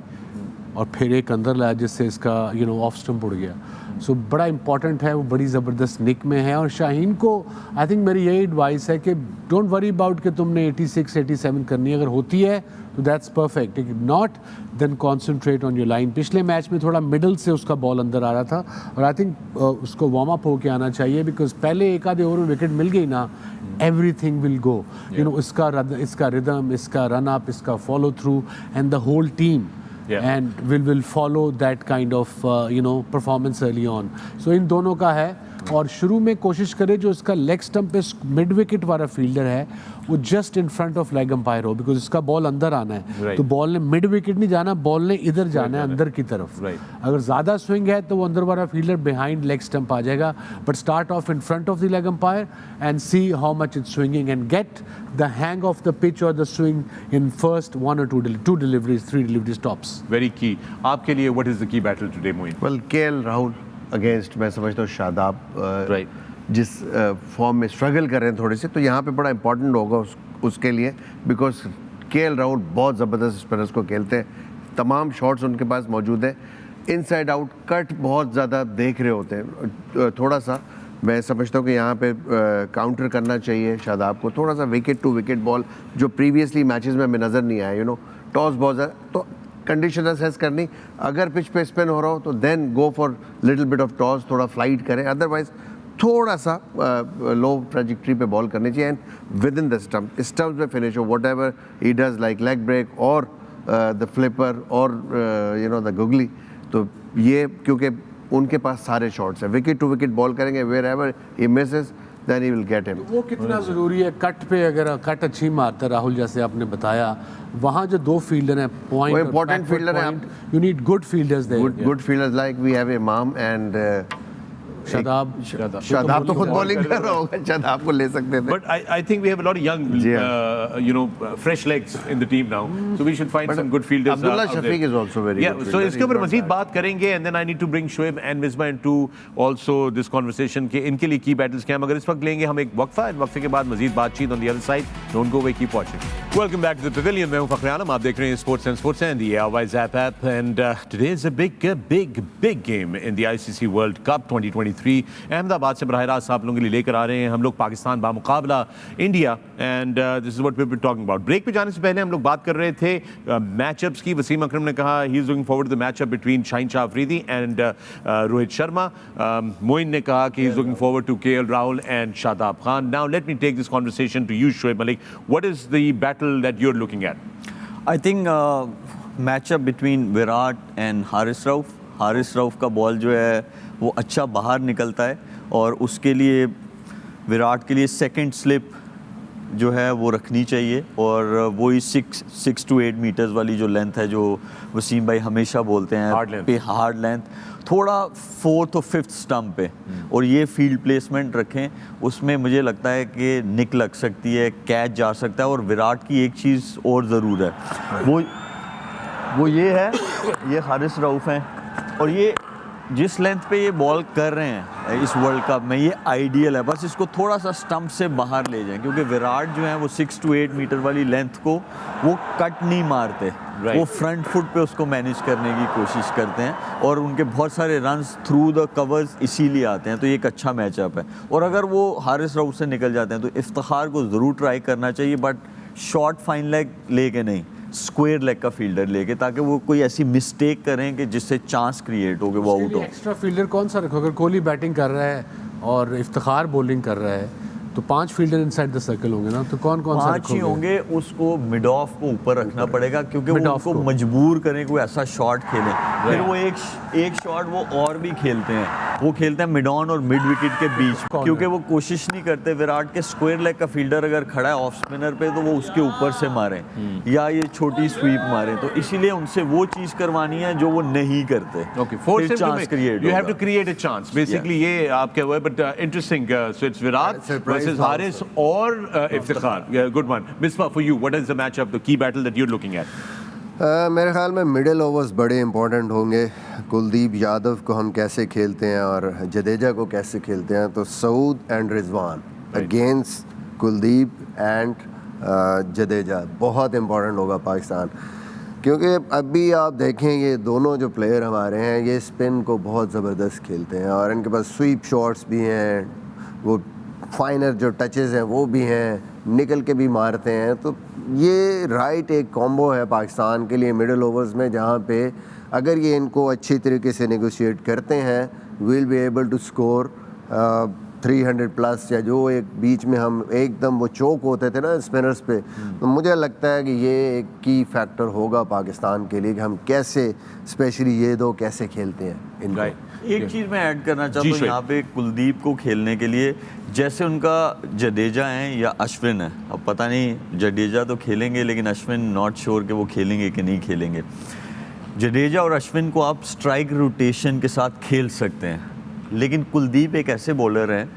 और फिर एक अंदर लाया जिससे इसका ऑफ स्टंप उड़ गया. सो बड़ा इंपॉर्टेंट है, वो बड़ी ज़बरदस्त निक में है. और शाहीन को आई थिंक मेरी यही एडवाइस है कि डोंट वरी अबाउट कि तुमने 86 87 करनी है. अगर होती है तो that's perfect. Not then concentrate on your line. पिछले मैच में थोड़ा मिडल से उसका बॉल अंदर आ रहा था और आई थिंक उसको वार्म अप होके आना चाहिए बिकॉज पहले एक आधे ओवर में विकेट मिल गई ना, everything will go. इसका रिदम, इसका रन अप, इसका follow through and the whole team and will follow that kind of performance early on. So इन दोनों का है. और शुरू में कोशिश करे जो इसका लेग स्टंप पे मिड विकेट वाला फील्डर है वो just in front of leg umpire हो बिकॉज इसका बॉल अंदर आना है. तो बॉल ने मिड विकेट नहीं जाना, बॉल ने इधर जाना है अंदर की तरफ. अगर ज़्यादा स्विंग है तो वो अंदर वाला फील्डर बिहाइंड लेग स्टंप आ जाएगा. But start off in front of the leg umpire and see how much it's swinging and get the hang of the pitch और the swing in first 1 or 2 deliveries, 3 deliveries tops. Very key. आपके लिए what is the key battle today, Moin? Well, KL Rahul against मैं समझता हूँ शादाब. जिस form में struggle कर रहे हैं थोड़े से, तो यहाँ पे बड़ा इंपॉर्टेंट होगा उसके लिए बिकॉज KL राहुल बहुत ज़बरदस्त स्पिनर्स को खेलते हैं. तमाम शॉट्स उनके पास मौजूद हैं. इनसाइड आउट कट बहुत ज़्यादा देख रहे होते हैं. थोड़ा सा मैं समझता हूँ कि यहाँ पे काउंटर करना चाहिए शादाब को. थोड़ा सा विकेट टू विकेट बॉल जो प्रीवियसली मैचेस में हमें नज़र नहीं आया. टॉस बहुत तो कंडीशन असेस करनी. अगर पिच पे स्पिन हो रहा हो तो then go for little bit of toss, थोड़ा फ्लाइट करें. अदरवाइज थोड़ा सा लो ट्रेजेक्ट्री पे बॉल करनी चाहिए and within the stump में फिनिश हो. Whatever he does like leg break और द फ्लिपर और द गुगली. तो ये क्योंकि उनके पास सारे शॉट्स हैं. विकेट टू विकेट बॉल करेंगे. Wherever he misses then he will get him. वो कितना ज़रूरी है कट पे. अगर कट अच्छी मारता है राहुल जैसे आपने बताया, वहाँ जो 2 फील्डर हैं पॉइंट, वो इम्पोर्टेंट फील्डर हैं. You need good fielders there. Good fielders like we have Imam and Shadab तो खुद बॉलिंग कर रहा होगा. शादाब को ले सकते थे. But I think we have a lot of young, fresh legs in the team now. So we should find some good fielders. Abdullah Shafiq is also very good. So इसके ऊपर मज़ीद बात करेंगे and then I need to bring Shoaib and Misbah into also this conversation कि इनके लिए key battles क्या हैं. मगर इस वक्त लेंगे हम एक वक्फा and वक्फे के बाद मज़ीद बातचीत on the other side. Don't go away, keep watching. Welcome back to the Pavilion. मैं हूँ फ़ख्र आलम. आप देख रहे हैं Sports and the Airwise app and today is a big game in the ICC World Cup 2023. Ahmedabad से बराह रास्त आप लोगों के लिए लेकर आ रहे हैं हम लोग पाकिस्तान बामुकाबला India and this is what we were talking about. Break पे जाने से पहले हम लोग बात कर रहे थे मैचअप्स की. वसीम अकरम ने कहा he is looking forward to the matchup between Shaheen Shah Afridi and Rohit Sharma. Moin ने कहा कि he is looking forward to KL Rahul and Shadab Khan. Now let me take this conversation to you Shoaib Malik. What is the battle that you are looking at? I think matchup between Virat and Haris Rauf. Haris Rauf का ball जो है वो अच्छा बाहर निकलता है और उसके लिए विराट के लिए सेकंड स्लिप जो है वो रखनी चाहिए. और वही 6 to 8 मीटर्स वाली जो लेंथ है जो वसीम भाई हमेशा बोलते हैं पे हार्ड लेंथ, थोड़ा 4th और 5th स्टंप पे. और ये फील्ड प्लेसमेंट रखें. उसमें मुझे लगता है कि निक लग सकती है, कैच जा सकता है. और विराट की एक चीज़ और ज़रूर है, वो ये है, ये हारिस रऊफ हैं और ये जिस लेंथ पे ये बॉल कर रहे हैं इस वर्ल्ड कप में ये आइडियल है. बस इसको थोड़ा सा स्टंप से बाहर ले जाएं क्योंकि विराट जो है वो 6 to 8 मीटर वाली लेंथ को वो कट नहीं मारते. वो फ्रंट फुट पे उसको मैनेज करने की कोशिश करते हैं और उनके बहुत सारे रन्स थ्रू द कवर्स इसीलिए आते हैं. तो ये एक अच्छा मैचअप है. और अगर वो हारिस रऊफ से निकल जाते हैं तो इफ्तिखार को ज़रूर ट्राई करना चाहिए बट शॉर्ट फाइन लेग लेके नहीं, स्क्वायर लेग का फील्डर लेके, ताकि वो कोई ऐसी मिस्टेक करें कि जिससे चांस क्रिएट हो कि वो आउट हो. एक्स्ट्रा फील्डर कौन सा रखो? अगर कोहली बैटिंग कर रहा है और इफ्तिखार बॉलिंग कर रहा है तो 5 फील्डर इनसाइड द सर्कल होंगे ना. तो कौन सा 5 ही होंगे. उसको मिड ऑफ को ऊपर रखना पड़ेगा क्योंकि वो उसको मजबूर करें कोई ऐसा शॉट खेलें. फिर वो एक शॉट वो और भी खेलते हैं वो खेलते हैं मिड ऑन और मिड विकेट के बीच, क्योंकि वो कोशिश नहीं करते विराट के स्क्वायर लेग का फील्डर अगर खड़ा है ऑफ स्पिनर पे तो वो उसके ऊपर से मारे या ये छोटी स्वीप मारे, तो इसीलिए उनसे वो चीज करवानी है जो वो नहीं करते। Okay, force him to chance make. Create You have to create a chance. Basically, ये आपके वो है, but interesting. So it's Virat Surprise versus Haris or Iftikhar. Yeah, good one. Misbah, for you, what is the matchup, the key battle that you're looking at? मेरे ख्याल में middle overs बड़े important होंगे। कुलदीप यादव को हम कैसे खेलते हैं और जडेजा को कैसे खेलते हैं, तो Saud and Rizwan against Kuldeep and Jadeja बहुत इंपॉर्टेंट होगा पाकिस्तान, क्योंकि अभी आप देखें ये दोनों जो प्लेयर हमारे हैं ये स्पिन को बहुत ज़बरदस्त खेलते हैं और इनके पास स्वीप शॉट्स भी हैं, वो फाइनर जो टचेस हैं वो भी हैं, निकल के भी मारते हैं। तो ये राइट एक कॉम्बो है पाकिस्तान के लिए मिडिल ओवर्स में, जहाँ पे अगर ये इनको अच्छी तरीके से नेगोशिएट करते हैं will be able to score 300 plus, या जो एक बीच में हम एकदम वो चौक होते थे ना स्पिनर्स पे, तो मुझे लगता है कि ये एक की फैक्टर होगा पाकिस्तान के लिए कि हम कैसे स्पेशली ये दो कैसे खेलते हैं इनको। एक चीज़ मैं ऐड करना चाहता हूँ यहाँ पे कुलदीप को खेलने के लिए, जैसे उनका जडेजा हैं या अश्विन है, अब पता नहीं जडेजा तो खेलेंगे लेकिन अश्विन नॉट श्योर कि वो खेलेंगे कि नहीं खेलेंगे। जडेजा और अश्विन को आप स्ट्राइक रोटेशन के साथ खेल सकते हैं, लेकिन कुलदीप एक ऐसे बॉलर हैं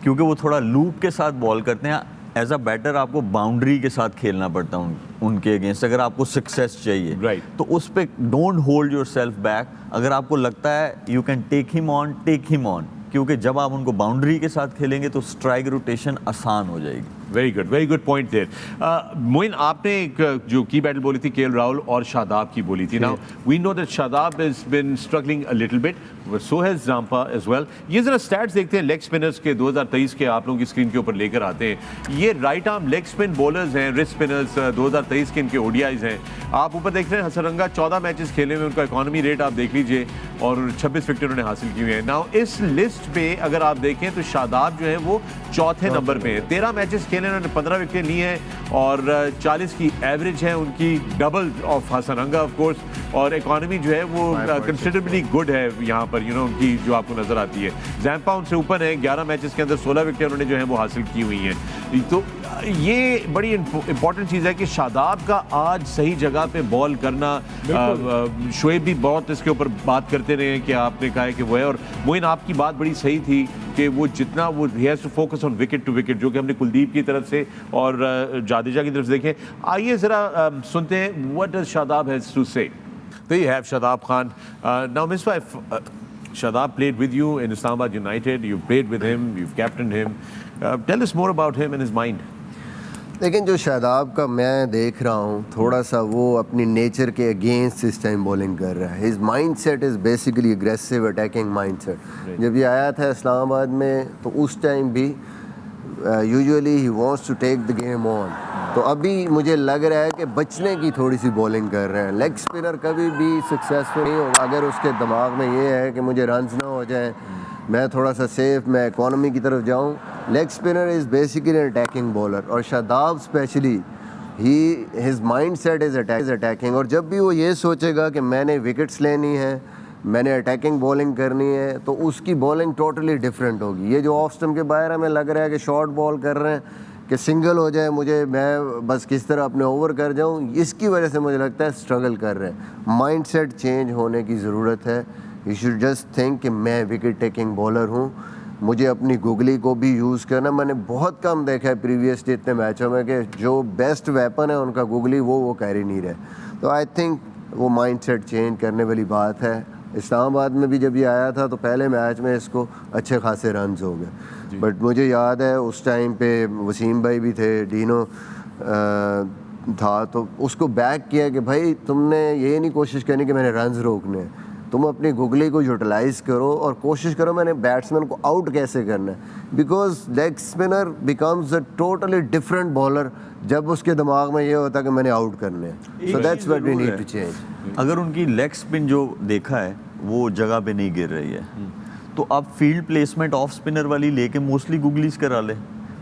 क्योंकि वो थोड़ा लूप के साथ बॉल करते हैं, एज अ बैटर आपको बाउंड्री के साथ खेलना पड़ता है उनके अगेंस्ट अगर आपको सक्सेस चाहिए। तो उस पर don't hold yourself back, अगर आपको लगता है you can take him on, क्योंकि जब आप उनको बाउंड्री के साथ खेलेंगे तो स्ट्राइक रोटेशन आसान हो जाएगी। Very good point there. Moin, आपने एक जो की बैटल बोली थी केएल राहुल और शादाब की बोली थी। Now we know that Shadab has been struggling a little bit, so has Zampa as well. ये जरा स्टैट्स देखते हैं लेग स्पिनर्स के 2023 के, आप लोगों की स्क्रीन के ऊपर लेकर आते हैं। ये right arm leg spin bowlers हैं, रिस्ट स्पिनर्स 2023 के इनके ओडीआईज हैं। आप ऊपर देख रहे हैं हसरंगा 14 मैचेस खेले में, उनका इकॉनमी रेट आप देख लीजिए और 26 विकेट उन्होंने हासिल की हुई है। नाउ इस लिस्ट पे अगर आप देखें तो शादाब जो है वो चौथे नंबर पे है, 13 मैचेस खेले उन्होंने 15 विकेट ली हैं और 40 की एवरेज है उनकी, double of Hasaranga of course, और इकॉनमी जो है वो कंसिडरेबली गुड है यहाँ पर, यू नो, उनकी जो आपको नजर आती है। जैम्पा उनसे ऊपर है, 11 मैचेस के अंदर 16 विकेट उन्होंने जो है वो हासिल की हुई हैं। तो ये बड़ी इंपॉर्टेंट चीज़ है कि शादाब का आज सही जगह पे बॉल करना, शोएब भी बहुत इसके ऊपर बात करते रहे हैं कि आपने कहा है कि वो है, और मोइन आपकी बात बड़ी सही थी कि वो जितना वो he has to focus on wicket to wicket, जो कि हमने कुलदीप की तरफ से और जाडेजा की तरफ से देखें। आइए ज़रा सुनते हैं what does Shadab has to say. There you have Shadab Khan. Now, Ms. Wife, Shadab played with you in Islamabad United. You played with him. You've captained him. Tell us more about him and his mind. लेकिन जो शादाब का मैं देख रहा हूँ थोड़ा सा वो अपनी नेचर के अगेंस्ट इस टाइम बॉलिंग कर रहा है। His mindset is basically aggressive attacking mind set. जब ये आया था इस्लामाबाद में तो उस टाइम भी usually he wants to take the game on, तो अभी मुझे लग रहा है कि बचने की थोड़ी सी बॉलिंग कर रहे हैं। लेग स्पिनर कभी भी सक्सेसफुल नहीं होगा अगर उसके दिमाग में ये है कि मुझे रन्स ना हो जाए, मैं थोड़ा सा सेफ, मैं इकॉनमी की तरफ जाऊं। Leg spinner is basically attacking bowler, और Shadab specially his mindset is attacking, और जब भी वो ये सोचेगा कि मैंने विकेट्स लेनी है, मैंने अटैकिंग बॉलिंग करनी है, तो उसकी बॉलिंग टोटली डिफरेंट होगी। ये जो ऑफ स्टंप के बाहर हमें लग रहा है कि शॉर्ट बॉल कर रहे हैं कि सिंगल हो जाए मुझे, मैं बस किस तरह अपने ओवर कर जाऊं, इसकी वजह से मुझे लगता है स्ट्रगल कर रहे हैं। माइंड सेट चेंज होने की ज़रूरत है। यू शुड जस्ट थिंक कि मैं विकेट टेकिंग बॉलर हूँ, मुझे अपनी गुगली को भी यूज़ करना। मैंने बहुत कम देखा है प्रीवियस इतने मैचों में कि जो बेस्ट वेपन है उनका गुगली वो कैरी नहीं रहे। तो आई थिंक वो माइंड सेट चेंज करने वाली बात है। इस्लामाबाद में भी जब ये आया था तो पहले मैच में इसको अच्छे खासे रन्स हो गए, बट मुझे याद है उस टाइम पे वसीम भाई भी थे, डीनो था, तो उसको बैक किया कि भाई तुमने ये नहीं कोशिश करनी कि मैंने रन्स रोकने हैं, तुम अपनी गुगली को यूटिलाइज़ करो और कोशिश करो मैंने बैट्समैन को आउट कैसे करना है। Because leg spinner becomes a totally different bowler जब उसके दिमाग में ये होता है कि मैंने आउट करने हैं। So that's what we need to change. अगर उनकी लेग स्पिन जो देखा है वो जगह पे नहीं गिर रही है, तो आप फील्ड प्लेसमेंट ऑफ स्पिनर वाली लेके मोस्टली गुगलीज करा ले,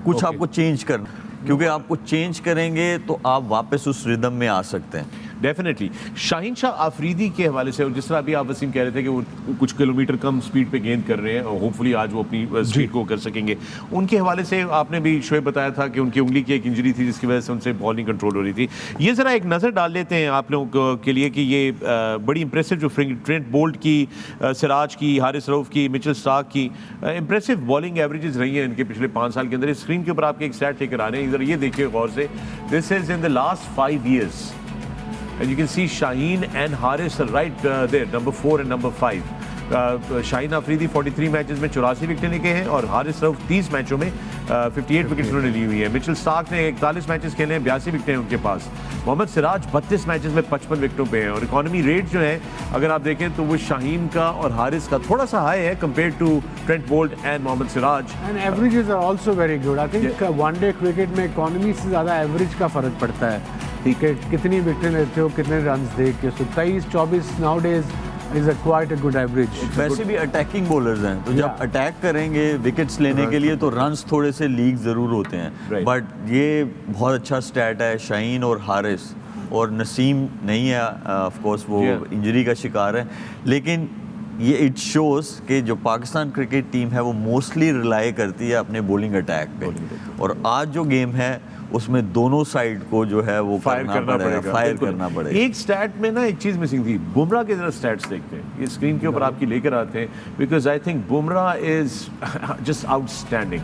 कुछ आपको चेंज करना, क्योंकि आपको चेंज करेंगे तो आप वापस उस रिदम में आ सकते हैं। डेफिनेटली शाहीन शाह आफरीदी के हवाले से, और जिस तरह अभी आप वसीम कह रहे थे कि वो कुछ किलोमीटर कम स्पीड पे गेंद कर रहे हैं और होपफुली आज वो अपनी स्पीड को कर सकेंगे, उनके हवाले से आपने भी शोएब बताया था कि उनकी उंगली की एक इंजरी थी जिसकी वजह से उनसे बॉल नहीं कंट्रोल हो रही थी। ये ज़रा एक नज़र डाल लेते हैं आप लोगों के लिए कि ये बड़ी इंप्रेसिव जो ट्रेंट बोल्ट की, सिराज की, हारिस रऊफ की, मिचेल स्टार्क की इंप्रेसिव बॉलिंग एवरेजेस रही हैं इनके पिछले 5 साल के अंदर। इस स्क्रीन के ऊपर आपके एक स्टैट लेकर आ रहे हैं, इधर ये देखिए गौर से, this is in the last 5 years and you can see Shaheen and Haris are right there, number 4 and number 5. Shaheen Afridi 43 matches में 84 विकेटें लेके हैं और हारिस रऊफ 30 मैचों में 58 विकेट्स उन्होंने ली हुई है। मिचेल स्टार्क ने 41 मैचेस खेले हैं, 82 विकेटें हैं उनके पास। मोहम्मद सिराज 32 मैचेस में 55 विकेटों पे हैं और इकॉनमी रेट जो है अगर आप देखें तो वो शाहीन का और हारिस का थोड़ा सा हाई है compare to Trent Boult and Mohammed Siraj. And averages are also very good. I think one day cricket में इकॉनमी से ज़्यादा एवरेज का फ़र्क पड़ता है कि कितनी विकेटें लेते हो, कितने रन दे के। सो 23-24 now days is quite a good average. वैसे भी अटैकिंग बॉलर्स हैं तो जब अटैक करेंगे विकेट्स लेने के लिए तो रन्स थोड़े से लीक ज़रूर होते हैं, बट ये बहुत अच्छा स्टैट है। शाहीन और हारिस और नसीम नहीं है, ऑफ कोर्स वो इंजरी का शिकार है, लेकिन ये इट शोज़ कि जो पाकिस्तान क्रिकेट टीम है वो मोस्टली रिलाई करती है अपने बॉलिंग अटैक पे, और आज जो गेम है उसमें दोनों साइड को जो है वो फायर करना पड़ेगा। एक स्टैट में ना एक चीज़ मिसिंग थी, बुमराह के जरा स्टैट्स देखते हैं, ये स्क्रीन के ऊपर आपकी लेकर आते हैं, because I think Bumrah is just outstanding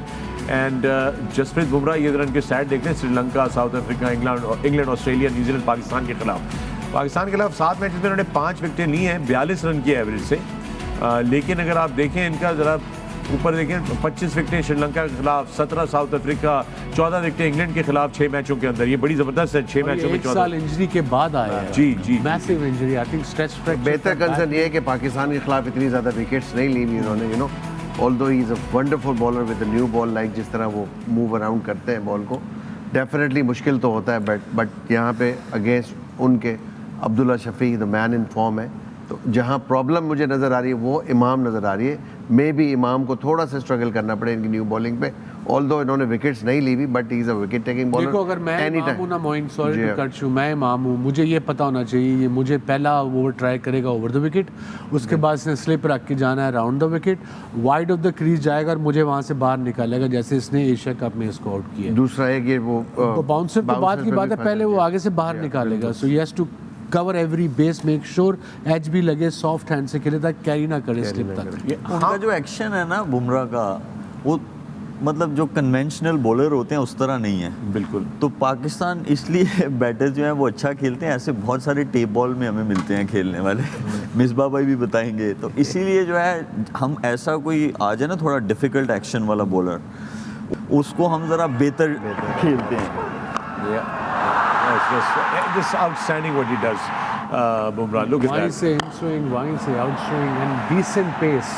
and Jasprit Bumrah ये रन के स्टैट देखते हैं, Sri Lanka, South Africa, England, Australia, New Zealand, Pakistan के खिलाफ 7 मैचेस में उन्होंने 5 विकेटें ली हैं 42 रन की एवरेज से। लेकिन अगर आप देखें इनका ज़रा ऊपर देखें, 25 विकेटें श्रीलंका के खिलाफ, 17 साउथ अफ्रीका, 14 विकेटें इंग्लैंड के खिलाफ 6 मैचों के अंदर। ये बड़ी जबरदस्त है, 6 मैचों में 14। साल इंजरी के बाद आया है। जी massive injury, I think stretch fracture. बेहतर कंसर्न ये है कि पाकिस्तान के खिलाफ इतनी ज़्यादा विकेट्स नहीं ली हुई उन्होंने, you know, although he is a wonderful bowler with a new ball, like जिस तरह वो मूव अराउंड करते हैं बॉल को, डेफिनेटली मुश्किल तो होता है, बट यहाँ पे अगेंस्ट उनके Abdullah Shafi the man in form है। तो जहाँ प्रॉब्लम मुझे नज़र आ रही है वो इमाम नज़र आ रही है। मे भी इमाम को थोड़ा सा स्ट्रगल करना पड़े इनकी न्यू बॉलिंग पे, ऑल्दो इन्होंने विकेट्स नहीं ली हुई, but he is a wicket taking bowler. देखो अगर मैं इमाम हूं ना Moin, sorry to cut you, मैं इमाम हूं, मुझे ये पता होना चाहिए ये मुझे पहला ओवर ट्राई करेगा ओवर द विकेट, उसके बाद इसने स्लिप रख के जाना है round the wicket, wide of the crease जाएगा और मुझे वहाँ से बाहर निकालेगा, जैसे इसने एशिया कप में इसको आउट किया। दूसरा एक ये वो बाउंसर तो बाद की बात है, पहले वो आगे से बाहर निकालेगा। So he has to cover every base, make sure edge भी लगे, सॉफ्ट हैंड से खेले ताकि कैरी ना करे स्लिप तक। उनका जो एक्शन है ना बुमराह का, वो मतलब जो कन्वेंशनल बॉलर होते हैं उस तरह नहीं है बिल्कुल। तो पाकिस्तान इसलिए बैटर्स जो हैं वो अच्छा खेलते हैं, ऐसे बहुत सारे टेप बॉल में हमें मिलते हैं खेलने वाले मिसबा भाई भी बताएंगे, तो इसीलिए जो है हम ऐसा कोई आ जाए ना थोड़ा डिफिकल्ट एक्शन वाला बॉलर, उसको हम ज़रा बेहतर खेलते हैं। Just outstanding what he does, Bumrah. Look at Why that. say in swing, why say out swing, and decent pace,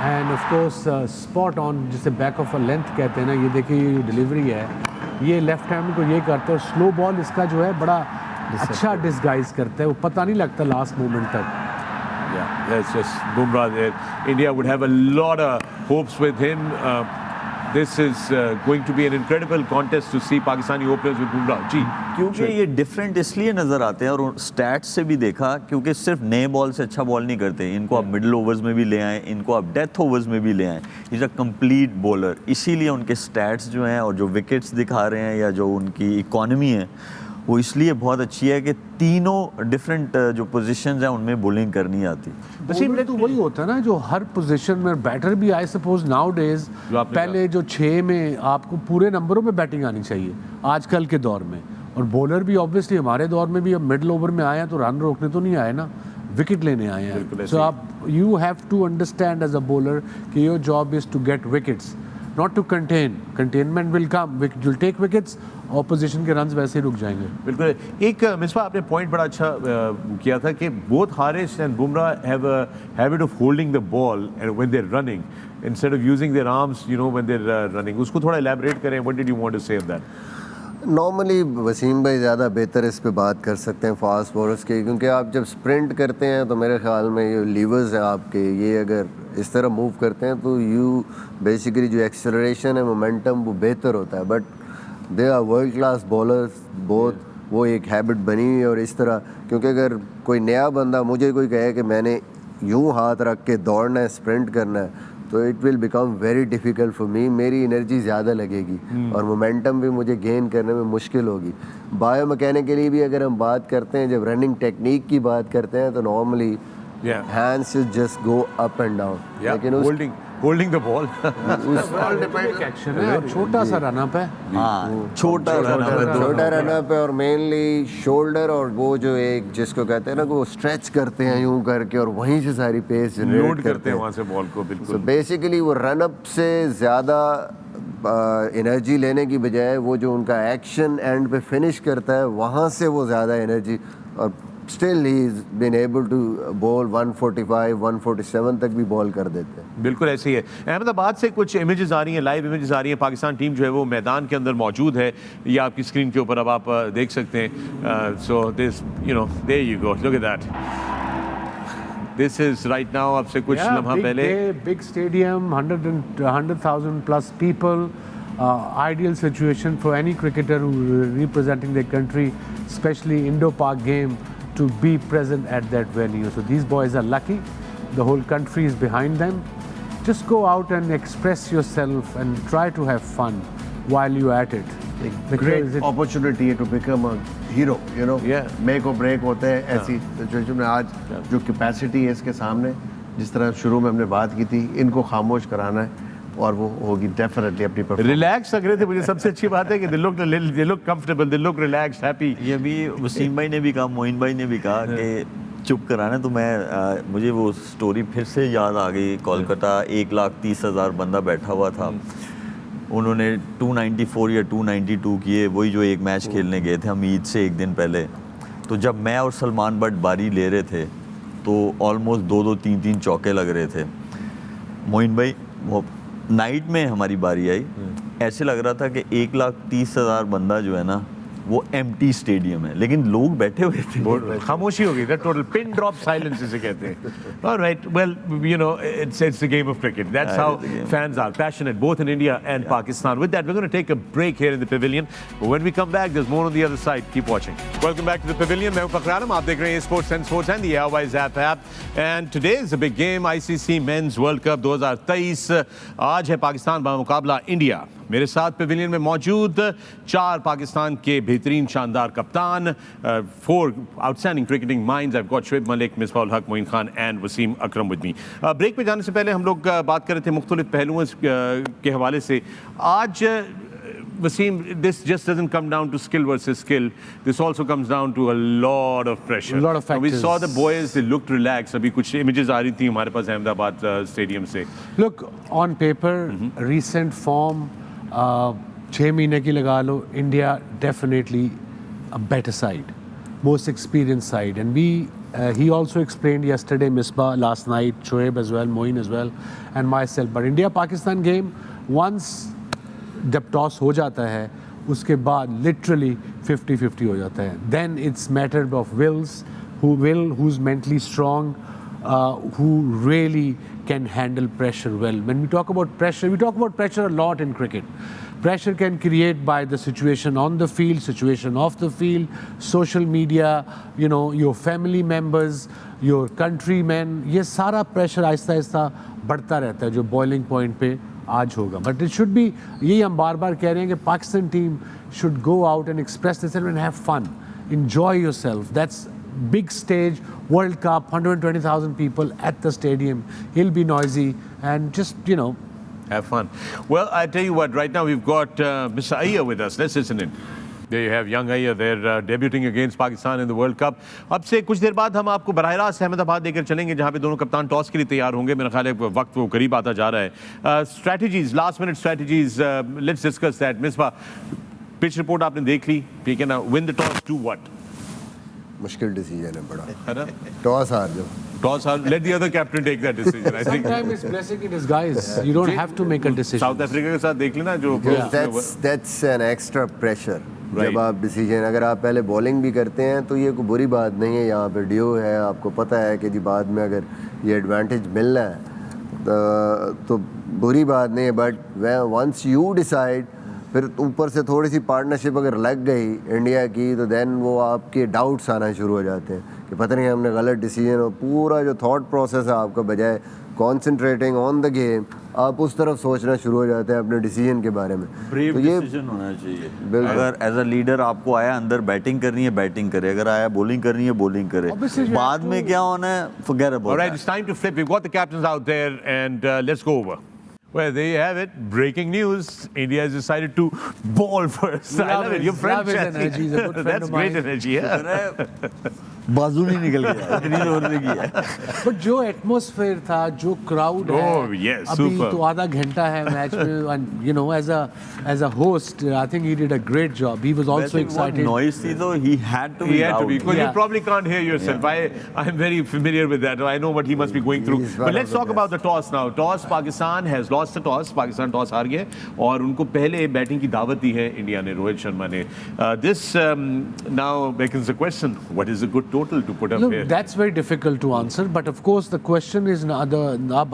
and of course spot on, जिसे back of a length कहते हैं ना, ये देखिए ये डिलीवरी है, ये लेफ्ट हैंड को ये करते हैं, स्लो बॉल इसका जो है बड़ा अच्छा डिस्गाइज करता है, वो पता नहीं लगता लास्ट मोमेंट तक। Yeah, that's just Bumrah there. India would have a lot of hopes with him. This is going to be an incredible contest to see Pakistani openers with Bumrah. जी, क्योंकि ये different इसलिए नज़र आते हैं और stats से भी देखा, क्योंकि सिर्फ नए बॉल से अच्छा बॉल नहीं करते, इनको आप मिडिल ओवर्स में भी ले आएँ, इनको आप डेथ ओवर्स में भी ले आएँ, इज अ कंप्लीट बॉलर, इसीलिए उनके स्टैट्स जो हैं और जो विकेट्स दिखा रहे हैं या जो उनकी इकॉनमी है वो इसलिए बहुत अच्छी है कि तीनों डिफरेंट जो पोजीशंस हैं उनमें बॉलिंग करनी आती। बॉलर तो वही होता है ना जो हर पोजीशन में, बैटर भी आई सपोज नाउ डेज, पहले जो 6 में आपको पूरे नंबरों पे बैटिंग आनी चाहिए आजकल के दौर में, और बॉलर भी ऑब्वियसली हमारे दौर में भी अब मिडिल ओवर में आए हैं तो रन रोकने तो नहीं आए ना, विकेट लेने आए हैं। सो आप you have to understand as a bowler कि your job is to get wickets, not to contain, containment will come, will take wickets, opposition के रन्स वैसे ही रुक जाएंगे। बिल्कुल। एक मिसबा आपने पॉइंट बड़ा अच्छा किया था कि both Haris and Bumrah have a habit of holding the ball when they are running instead of using their arms, you know, when they are running. उसको थोड़ा एलैबोरेट करें, what did you want to say on that? Normally Wasim भाई ज़्यादा बेहतर इस पे बात कर सकते हैं फास्ट बॉलर्स के, क्योंकि आप जब स्प्रिंट करते हैं तो मेरे ख्याल में ये लीवर्स हैं आपके, ये अगर इस तरह मूव करते हैं तो यू बेसिकली जो एक्सेलरेशन है, मोमेंटम, वो बेहतर होता है। But they are world class bowlers both, वो एक हैबिट बनी हुई है। और इस तरह क्योंकि अगर कोई नया बंदा मुझे कोई कहे कि मैंने यूं हाथ रख के दौड़ना है, स्प्रिंट करना है, तो it will become very difficult for me. मेरी एनर्जी ज़्यादा लगेगी और मोमेंटम भी मुझे गेन करने में मुश्किल होगी। बायो मैकेनिकली भी अगर हम बात करते हैं, जब रनिंग टेक्निक की बात करते हैं, तो normally hands just go up and down, लेकिन होल्डिंग द बॉल एक्शन है, छोटा सा रन अप है। हाँ, छोटा रन अप है और मेनली शोल्डर और वो जो एक जिसको कहते हैं ना, वो स्ट्रेच करते हैं यूं करके और वहीं से सारी पेस लोड जनरेट करते हैं वहां से बॉल को। बिल्कुल। तो बेसिकली वो रन अप से ज़्यादा एनर्जी लेने की बजाय वो जो उनका एक्शन एंड पे फिनिश करता है, वहाँ से वो ज़्यादा एनर्जी, और still he is been able to bowl 145 147 तक भी बॉल कर देते हैं। बिल्कुल ऐसे ही है। अहमदाबाद से कुछ इमेजेस आ रही हैं, लाइव इमेजेस आ रही हैं। पाकिस्तान टीम जो है वो मैदान के अंदर मौजूद है, ये आपकी स्क्रीन के ऊपर अब आप देख सकते हैं। So this there you go, look at that, this is right now, अब से कुछ लम्हा पहले। Big stadium, 100,000 plus people, ideal situation for any cricketer who representing their country, especially Indo-Pak game, to be present at that venue. So these boys are lucky. The whole country is behind them. Just go out and express yourself and try to have fun while you're at it. Great opportunity है to become a hero, you know, make or break होते हैं ऐसी situation में। आज जो capacity है इसके सामने, जिस तरह शुरू में हमने बात की थी, इनको खामोश कराना है और वो होगी डेफिनेटली अपनी परफॉर्मेंस। रिलैक्स लग रहे थे मुझे, सबसे अच्छी बात है कि they look comfortable, they look relaxed, happy. ये भी वसीम भाई ने भी कहा, मोइन भाई ने भी कहा कि चुप कराना। तो मैं मुझे वो स्टोरी फिर से याद आ गई। कोलकाता 1,30,000 बंदा बैठा हुआ था, उन्होंने 294 या 292 किए, वही जो एक मैच खेलने गए थे हम ईद से एक दिन पहले। तो जब मैं और सलमान बट बारी ले रहे थे तो ऑलमोस्ट 2-2, 3-3 चौके लग रहे थे। मोइन भाई, वो नाइट में हमारी बारी आई, ऐसे लग रहा था कि 1,30,000 बंदा जो है ना, वो एम्प्टी स्टेडियम है, लेकिन लोग बैठे हुए थे, खामोशी हो गई, टोटल पिन ड्रॉप साइलेंस जिसे कहते हैं। Alright, well, it's the game of cricket. That's how fans are passionate, both in India and Pakistan. With that, we're going to take a break here in the pavilion. But when we come back, there's more on the other side. Keep watching. Welcome back to the pavilion. मैं हूं फखर आलम, आप देख रहे हैं Sports and Sports and the Airwise app. And today is a big game, ICC Men's World Cup 2023. आज है पाकिस्तान का मुकाबला इंडिया। मेरे साथ पवेलियन में मौजूद 4 पाकिस्तान के बेहतरीन शानदार कप्तान, 4 outstanding cricketing minds. I've got Shoaib Malik, Misbah ul Haq, Moin Khan and Wasim Akram with me. Break पे जाने से पहले हम लोग बात कर रहे थे मुख्तलिफ पहलुओं के हवाले से। आज Wasim, this just doesn't come down to skill versus skill. This also comes down to a lot of pressure. A lot of factors. We saw the boys, they looked relaxed. अभी कुछ images आ रही थी हमारे पास Ahmedabad stadium से। Look, on paper, recent form, 6 महीने की लगा लो, India definitely a better side, most experienced side. And he also explained yesterday, Misbah, last night, Shoaib as well, Moin as well, and myself. But India-Pakistan game, once जब toss हो जाता है उसके बाद literally 50-50 हो जाता है। Then it's matter of wills, who's mentally strong, who really can handle pressure well. When we talk about pressure a lot in cricket. Pressure can create by the situation on the field, situation off the field, social media, your family members, your countrymen. ये सारा pressure Aahista Aahista बढ़ता रहता है जो boiling point पे आज होगा। But it should be, यही हम बार बार कह रहे हैं कि Pakistan team should go out and express themselves and have fun, enjoy yourself. That's big stage, World Cup, 120,000 people at the stadium. It'll be noisy and just have fun. Well, I tell you what, right now we've got Mr. Iyer with us. Let's listen in. There you have young Iyer. They're debuting against Pakistan in the World Cup. अब से कुछ देर बाद हम आपको बराह रास्त अहमदाबाद लेकर चलेंगे जहाँ पे दोनों कप्तान टॉस के लिए तैयार होंगे। मेरा ख्याल है वक्त वो करीब आता जा रहा है। Strategies, last minute strategies, let's discuss that. Misbah, pitch report आपने देख ली, ठीक है ना? Win the toss, do what? मुश्किल डिसीजन है बड़ा, टॉस हार जाओ। Toss, let the other captain take that decision. I think sometimes it's blessing in disguise. You don't have to make a decision. South Africa के साथ देख लेना जो that's an extra pressure. जब आप डिसीजन, अगर आप पहले बॉलिंग भी करते हैं तो ये कोई बुरी बात नहीं है। यहाँ पे ड्यू है, आपको पता है कि जी बाद में अगर ये एडवांटेज मिलना है तो बुरी बात नहीं है। बट वंस यू डिसाइड, फिर ऊपर से थोड़ी सी पार्टनरशिप अगर लग गई इंडिया की तो देन वो आपके डाउट्स आना शुरू हो जाते हैं कि पता नहीं हमने गलत डिसीजन, और पूरा जो थॉट प्रोसेस है आपका बजाय कॉन्सेंट्रेटिंग ऑन द गेम आप उस तरफ सोचना शुरू हो जाते हैं अपने डिसीजन के बारे में। ब्रेव तो ये डिसीजन होना चाहिए। बिल्कुल। अगर एज अ लीडर आपको आया अंदर बैटिंग करनी है बैटिंग करे, अगर आया बॉलिंग करनी है बॉलिंग करे, Obviously, you बाद have में to- क्या होना है forget All about right, that. it's time to flip. We've got the captains out there, and let's go over. Well, there you have it. Breaking news. India has decided to ball first. I love it. Your friend Love his Chelsea. energy. He's a good friend That's of great mine. energy. Yeah. बाजू नहीं निकल गया, इतनी जोर से किया है। But जो एटमॉस्फेयर था, जो क्राउड है, Oh, yes, अभी super. तो आधा घंटा है मैच में, and you know as a host I think he did a great job. He was also वैसे बहुत एक्साइटेड. नॉइस थी तो he had to He be had to loud. be because you Yeah. probably can't hear yourself. I'm very familiar with that. I know what he must be going through. He's one But of let's the talk about the toss now. Toss, Pakistan has lost the toss. Pakistan toss हार गए और उनको पहले batting की दावत दी है India ने, रोहित शर्मा ने. This now beckons the question: what is a good total to put up Look, here? that's very difficult to answer, but of course the question is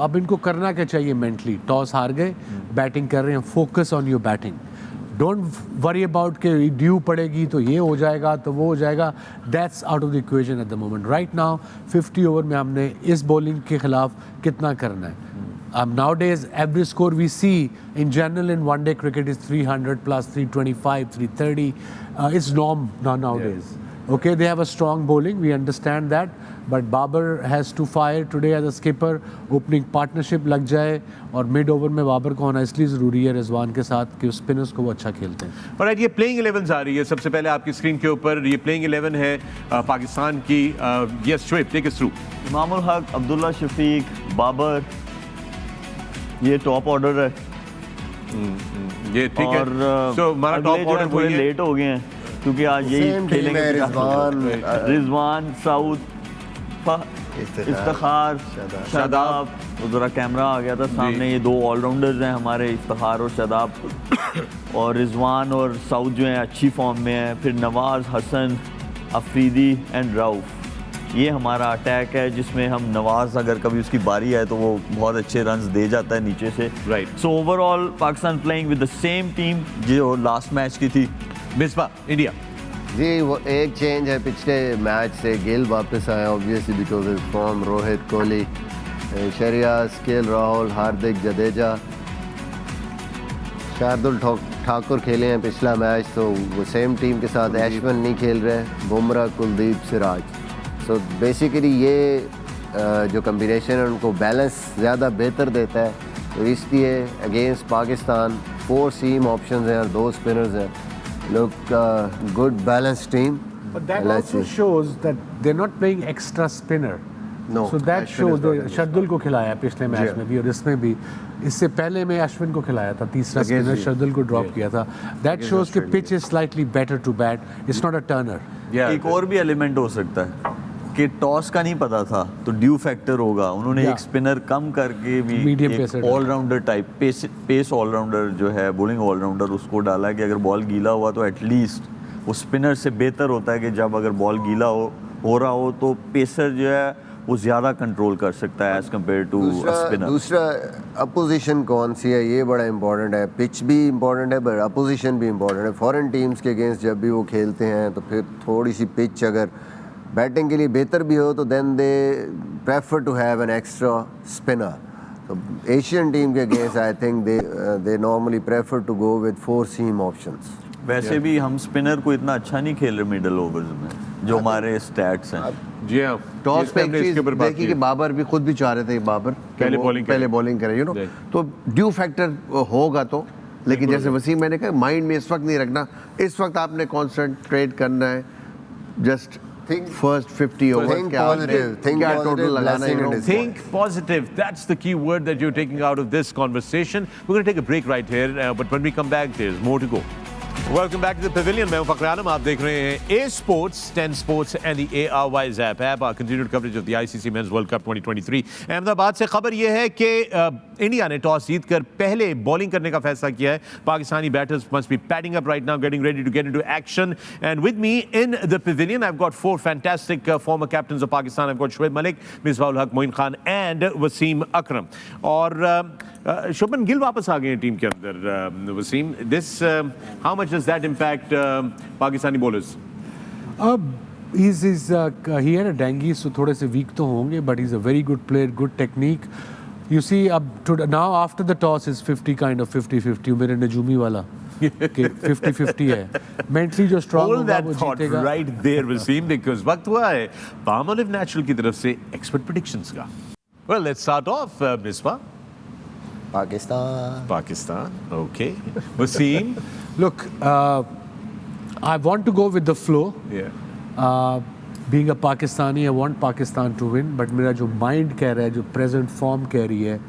अब इनको करना क्या चाहिए मेंटली. टॉस हार गए, बैटिंग कर रहे हैं, focus on your batting. Don't worry about कि ड्यू पड़ेगी तो ये हो जाएगा तो वो हो जाएगा. That's out of the equation at the moment. Right now 50 over में हमने इस बॉलिंग के खिलाफ कितना करना है. Nowadays, every score we see in general in one-day cricket is 300 plus, 325, 330. It's norm nowadays. Okay, they have a strong bowling. We understand that. But Babar has to fire today as a skipper. Opening partnership लग जाए और mid over में बाबर को होना इसलिए ज़रूरी है रिजवान के साथ कि स्पिनर्स को वो अच्छा खेलते हैं. Alright, ये प्लेइंग 11 आ रही है. सबसे पहले आपकी स्क्रीन के ऊपर ये प्लेइंग 11 है पाकिस्तान की. Yes Shoaib, take us through. Imam ul Haq, Abdullah Shafiq, Babar, ये टॉप ऑर्डर है. ये ठीक है. और सो हमारा अगले टॉप जो है ऑर्डर थोड़े वही है. लेट हो गए हैं क्योंकि आज Same यही team खेलेंगे. है, रिजवान, साउद, इफ्तिखार, शादाब. तो जरा कैमरा आ गया था सामने. ये दो ऑलराउंडर्स हैं हमारे, इफ्तिखार और शादाब. और रिजवान और साउद जो हैं अच्छी फॉर्म में हैं. फिर नवाज, हसन, अफरीदी एंड राउफ. ये हमारा अटैक है जिसमें हम नवाज अगर कभी उसकी बारी आए तो वो बहुत अच्छे रन्स दे जाता है नीचे से. Right. So overall Pakistan playing with the same team जो लास्ट मैच की थी. मिसबा, इंडिया. जी वो एक चेंज है पिछले मैच से. गिल वापस आया obviously because of form. Rohit, Kohli, Shreyas, KL Rahul, Hardik, Jadeja, Shardul Thakur खेले हैं पिछला मैच तो वो सेम टीम के साथ. ऐशवन नहीं खेल रहे. बुमराह, कुलदीप, सिराज. सो बेसिकली ये जो कम्बिनेशन है उनको बैलेंस ज़्यादा बेहतर देता है. तो इसलिए अगेंस्ट पाकिस्तान 4 सीम ऑप्शंस हैं और 2 स्पिनर्स हैं. Look, good balanced team. But that Let's also see. shows that they're not playing extra spinner. No, So that Ashwin shows is not in this Shardul को खिलाया पिछले मैच में भी और इसमें भी. इससे पहले में अश्विन को खिलाया था. तीसरा Against स्पिनर you. शार्दुल को ड्रॉप किया था. That shows कि pitch is slightly better to bat. It's not a turner. एक और भी एलिमेंट हो सकता है कि टॉस का नहीं पता था तो ड्यू फैक्टर होगा. उन्होंने Yeah. एक स्पिनर कम करके भी Medium एक pacer allrounder type pace allrounder जो है बॉलिंग ऑलराउंडर उसको डाला है कि अगर बॉल गीला हुआ तो एटलीस्ट वो स्पिनर से बेहतर होता है कि जब अगर बॉल गीला हो रहा हो तो पेसर जो है वो ज़्यादा कंट्रोल कर सकता है एज कम्पेयर टू स्पिनर. दूसरा अपोजिशन कौन सी है ये बड़ा इंपॉर्टेंट है. पिच भी इंपॉर्टेंट है बट अपोजिशन भी इंपॉर्टेंट है. फॉरेन टीम्स के अगेंस्ट जब भी वो खेलते हैं तो फिर थोड़ी सी पिच अगर बैटिंग के लिए बेहतर भी हो तो then they prefer to have an extra spinner. तो एशियन टीम के against I think they normally prefer to go with 4 seam options. वैसे भी हम स्पिनर को इतना अच्छा नहीं खेल रहे मिडल ओवर्स में जो हमारे स्टैट्स हैं. जी हाँ. टॉस पे एक हमने चीज इसके ऊपर बात देखी की कि है. बाबर भी खुद भी चाह रहे थे कि बाबर कि पहले वो bowling पहले करें. बॉलिंग करें Right. तो ड्यू फैक्टर होगा तो. लेकिन जैसे वसीम मैंने कहा माइंड में इस वक्त नहीं रखना. इस वक्त आपने कॉन्सेंट्रेट करना है just Think- first 50 over Think positive, think क्या positive, टोटल लगाना blessing है. and his- Think positive. That's the key word that you're taking out of this conversation. We're going to take a break right here, but when we come back, there's more to go. Welcome back to the pavilion. मैं हूं फखर आलम. आप देख रहे हैं A Sports, 10 Sports and the ARY's app. Our continued coverage of the ICC Men's World Cup 2023. Ahmedabad से खबर यह है कि इंडिया ने टॉस जीतकर पहले बॉलिंग करने का फैसला किया है. Pakistani batters must be padding up right now, getting ready to get into action. And with me in the pavilion, I've got four fantastic former captains of Pakistan. I've got Shoaib Malik, Misbah ul Haq, Moin Khan, and Wasim Akram. और शुभमन गिल वापस आ गए हैं team के अंदर. Wasim, this how much does that impact Pakistani bowlers? He had a dengue, so थोड़े से weak तो होंगे, but he's a very good player, good technique. You see, now after the toss is 50 kind of 50-50. मेरे नजूमी वाला कि 50-50 है. Mentally जो strong Hold होगा that वो thought जीतेगा. right there, Wasim, because वक्त हुआ है Palmolive Natural की तरफ से expert predictions का. Well, let's start off, Misbah. Pakistan, okay. Wasim? Look, I want to go with the flow. Yeah. Being a Pakistani, I want Pakistan to win, but मेरा जो mind कह रहा है, जो present form कह रही है,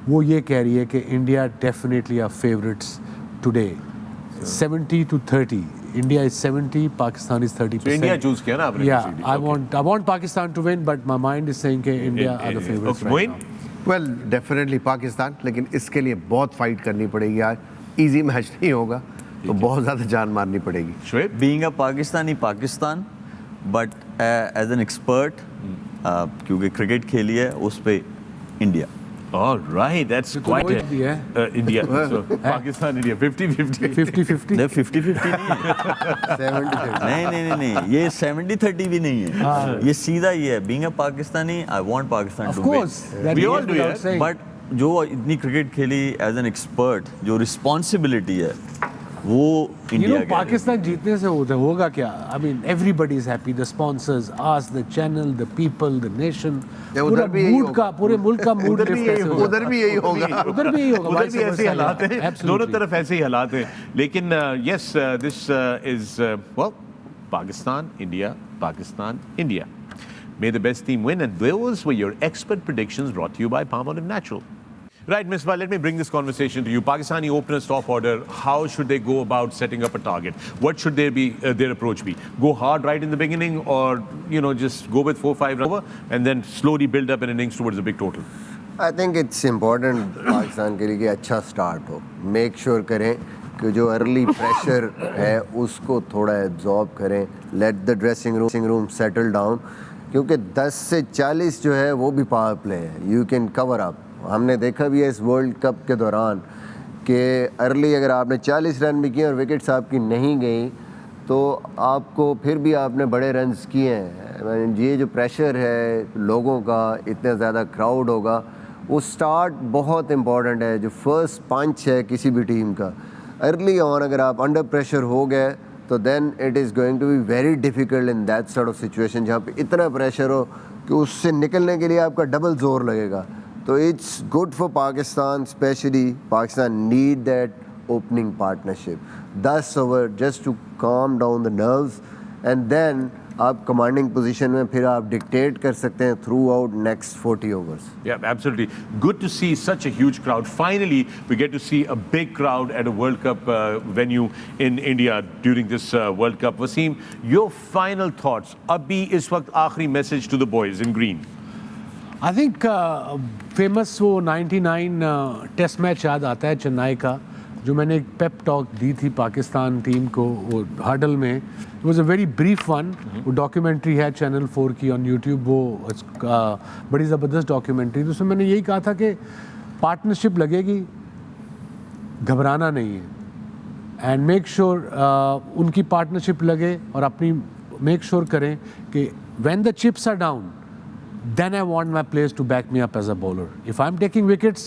वो ये कह रही है कि India definitely are favorites today. 70-30. India is 70, Pakistan is 30%. So India choose किया ना आपने? Yeah, basically. I want Pakistan to win, but my mind is saying कि India are the favorites Okay, right Moin? now. Well definitely Pakistan, लेकिन इसके लिए बहुत fight करनी पड़ेगी. आज इजी मैच नहीं होगा, तो बहुत ज़्यादा जान मारनी पड़ेगी. Shoaib? Being a Pakistani, Pakistan, but as an expert, क्योंकि क्रिकेट खेली है उस पे India. All right, that's quite Moin भी है. India. So, Pakistan, India, 50-50. 50-50. नहीं 50-50 नहीं है. नहीं ये 70-30 भी नहीं है. ये सीधा ये है. Being a Pakistani, I want Pakistan Of to win. course, that We goes all do, without yeah. saying. But जो इतनी क्रिकेट खेली एज एन एक्सपर्ट, जो रिस्पॉन्सिबिलिटी है वो इंडिया के पाकिस्तान जीतने से होगा क्या? I mean, everybody is happy. The sponsors, us, the channel, the people, the nation. उधर भी यही होगा. पूरे मुल्क का मूड उधर भी यही होगा. उधर भी यही होगा. उधर भी vice ऐसे versa, हालात हैं. absolutely. दोनों तरफ ऐसे ही हालात हैं. लेकिन yes, this is well, Pakistan, India, Pakistan, India. May the best team win, and those were your expert predictions brought to you by Palmolive Natural. Right, Misbah, let me bring this conversation to you. Pakistani openers top order, how should they go about setting up a target? What should their approach be? Go hard right in the beginning, or just go with 4-5 over and then slowly build up an innings towards a big total? I think it's important Pakistan के लिए कि अच्छा start हो. Make sure करें कि जो early pressure है उसको थोड़ा एब्जॉर्ब करें. Let the dressing room settle down, क्योंकि 10 से 40 जो है वो भी पावर प्ले है. You can cover up. हमने देखा भी है इस वर्ल्ड कप के दौरान कि अर्ली अगर आपने 40 रन भी किए और विकेट्स आपकी नहीं गई तो आपको फिर भी आपने बड़े रन्स किए हैं. ये जो प्रेशर है लोगों का, इतना ज़्यादा क्राउड होगा, वो स्टार्ट बहुत इम्पॉर्टेंट है. जो फर्स्ट पंच है किसी भी टीम का, अर्ली ऑन अगर आप अंडर प्रेशर हो गए तो then it is going to be very difficult in that sort of situation जहाँ पे इतना प्रेशर हो कि उससे निकलने के लिए आपका डबल जोर लगेगा. तो it's good for Pakistan, especially Pakistan need that opening partnership. 10 over just to calm down the nerves, and then आप कमांडिंग पोजीशन में फिर आप डिक्टेट कर सकते हैं throughout next 40 overs. Yeah, absolutely. Good to see such a huge crowd. Finally, we get to see a big crowd at a World Cup venue in India during this World Cup. Wasim, your final thoughts. Abhi is waqt aakhri message to the boys in green. I think famous वो 99 test match याद आता है चेन्नई का, जो मैंने एक pep talk दी थी Pakistan team को वो हडल में. It was a very brief one. वो डॉक्यूमेंट्री है चैनल 4 की ऑन यूट्यूब. वो बड़ी ज़बरदस्त डॉक्यूमेंट्री. तो उसमें मैंने यही कहा था कि पार्टनरशिप लगेगी, घबराना नहीं है. एंड मेक श्योर उनकी पार्टनरशिप लगे और अपनी मेक श्योर करें कि when the chips are down then I want my players to back me up as a bowler. If I'm taking wickets,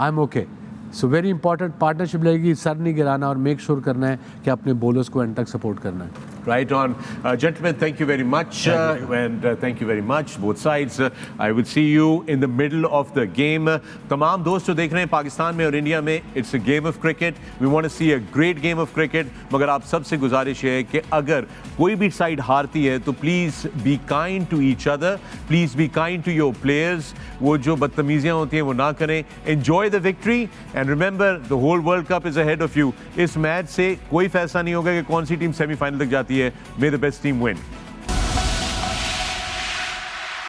I'm okay. So very important, partnership लगेगी, sir नहीं गिराना और make sure करना है कि अपने bowlers को end तक support करना है. Right on. Gentlemen, thank you very much. And thank you very much, both sides. I will see you in the middle of the game. तमाम दोस्त जो देख रहे हैं पाकिस्तान में और इंडिया में, it's a game of cricket. We want to see a great game of cricket. मगर आप सबसे गुजारिश है कि अगर कोई भी साइड हारती है तो please be kind to each other, please be kind to your players. वो जो बदतमीजियाँ होती हैं वो ना करें. Enjoy the victory and remember the whole World Cup is ahead of you. इस मैच से कोई फैसला नहीं होगा कि कौन सी टीम सेमीफाइनल तक जाती है. May the best team win.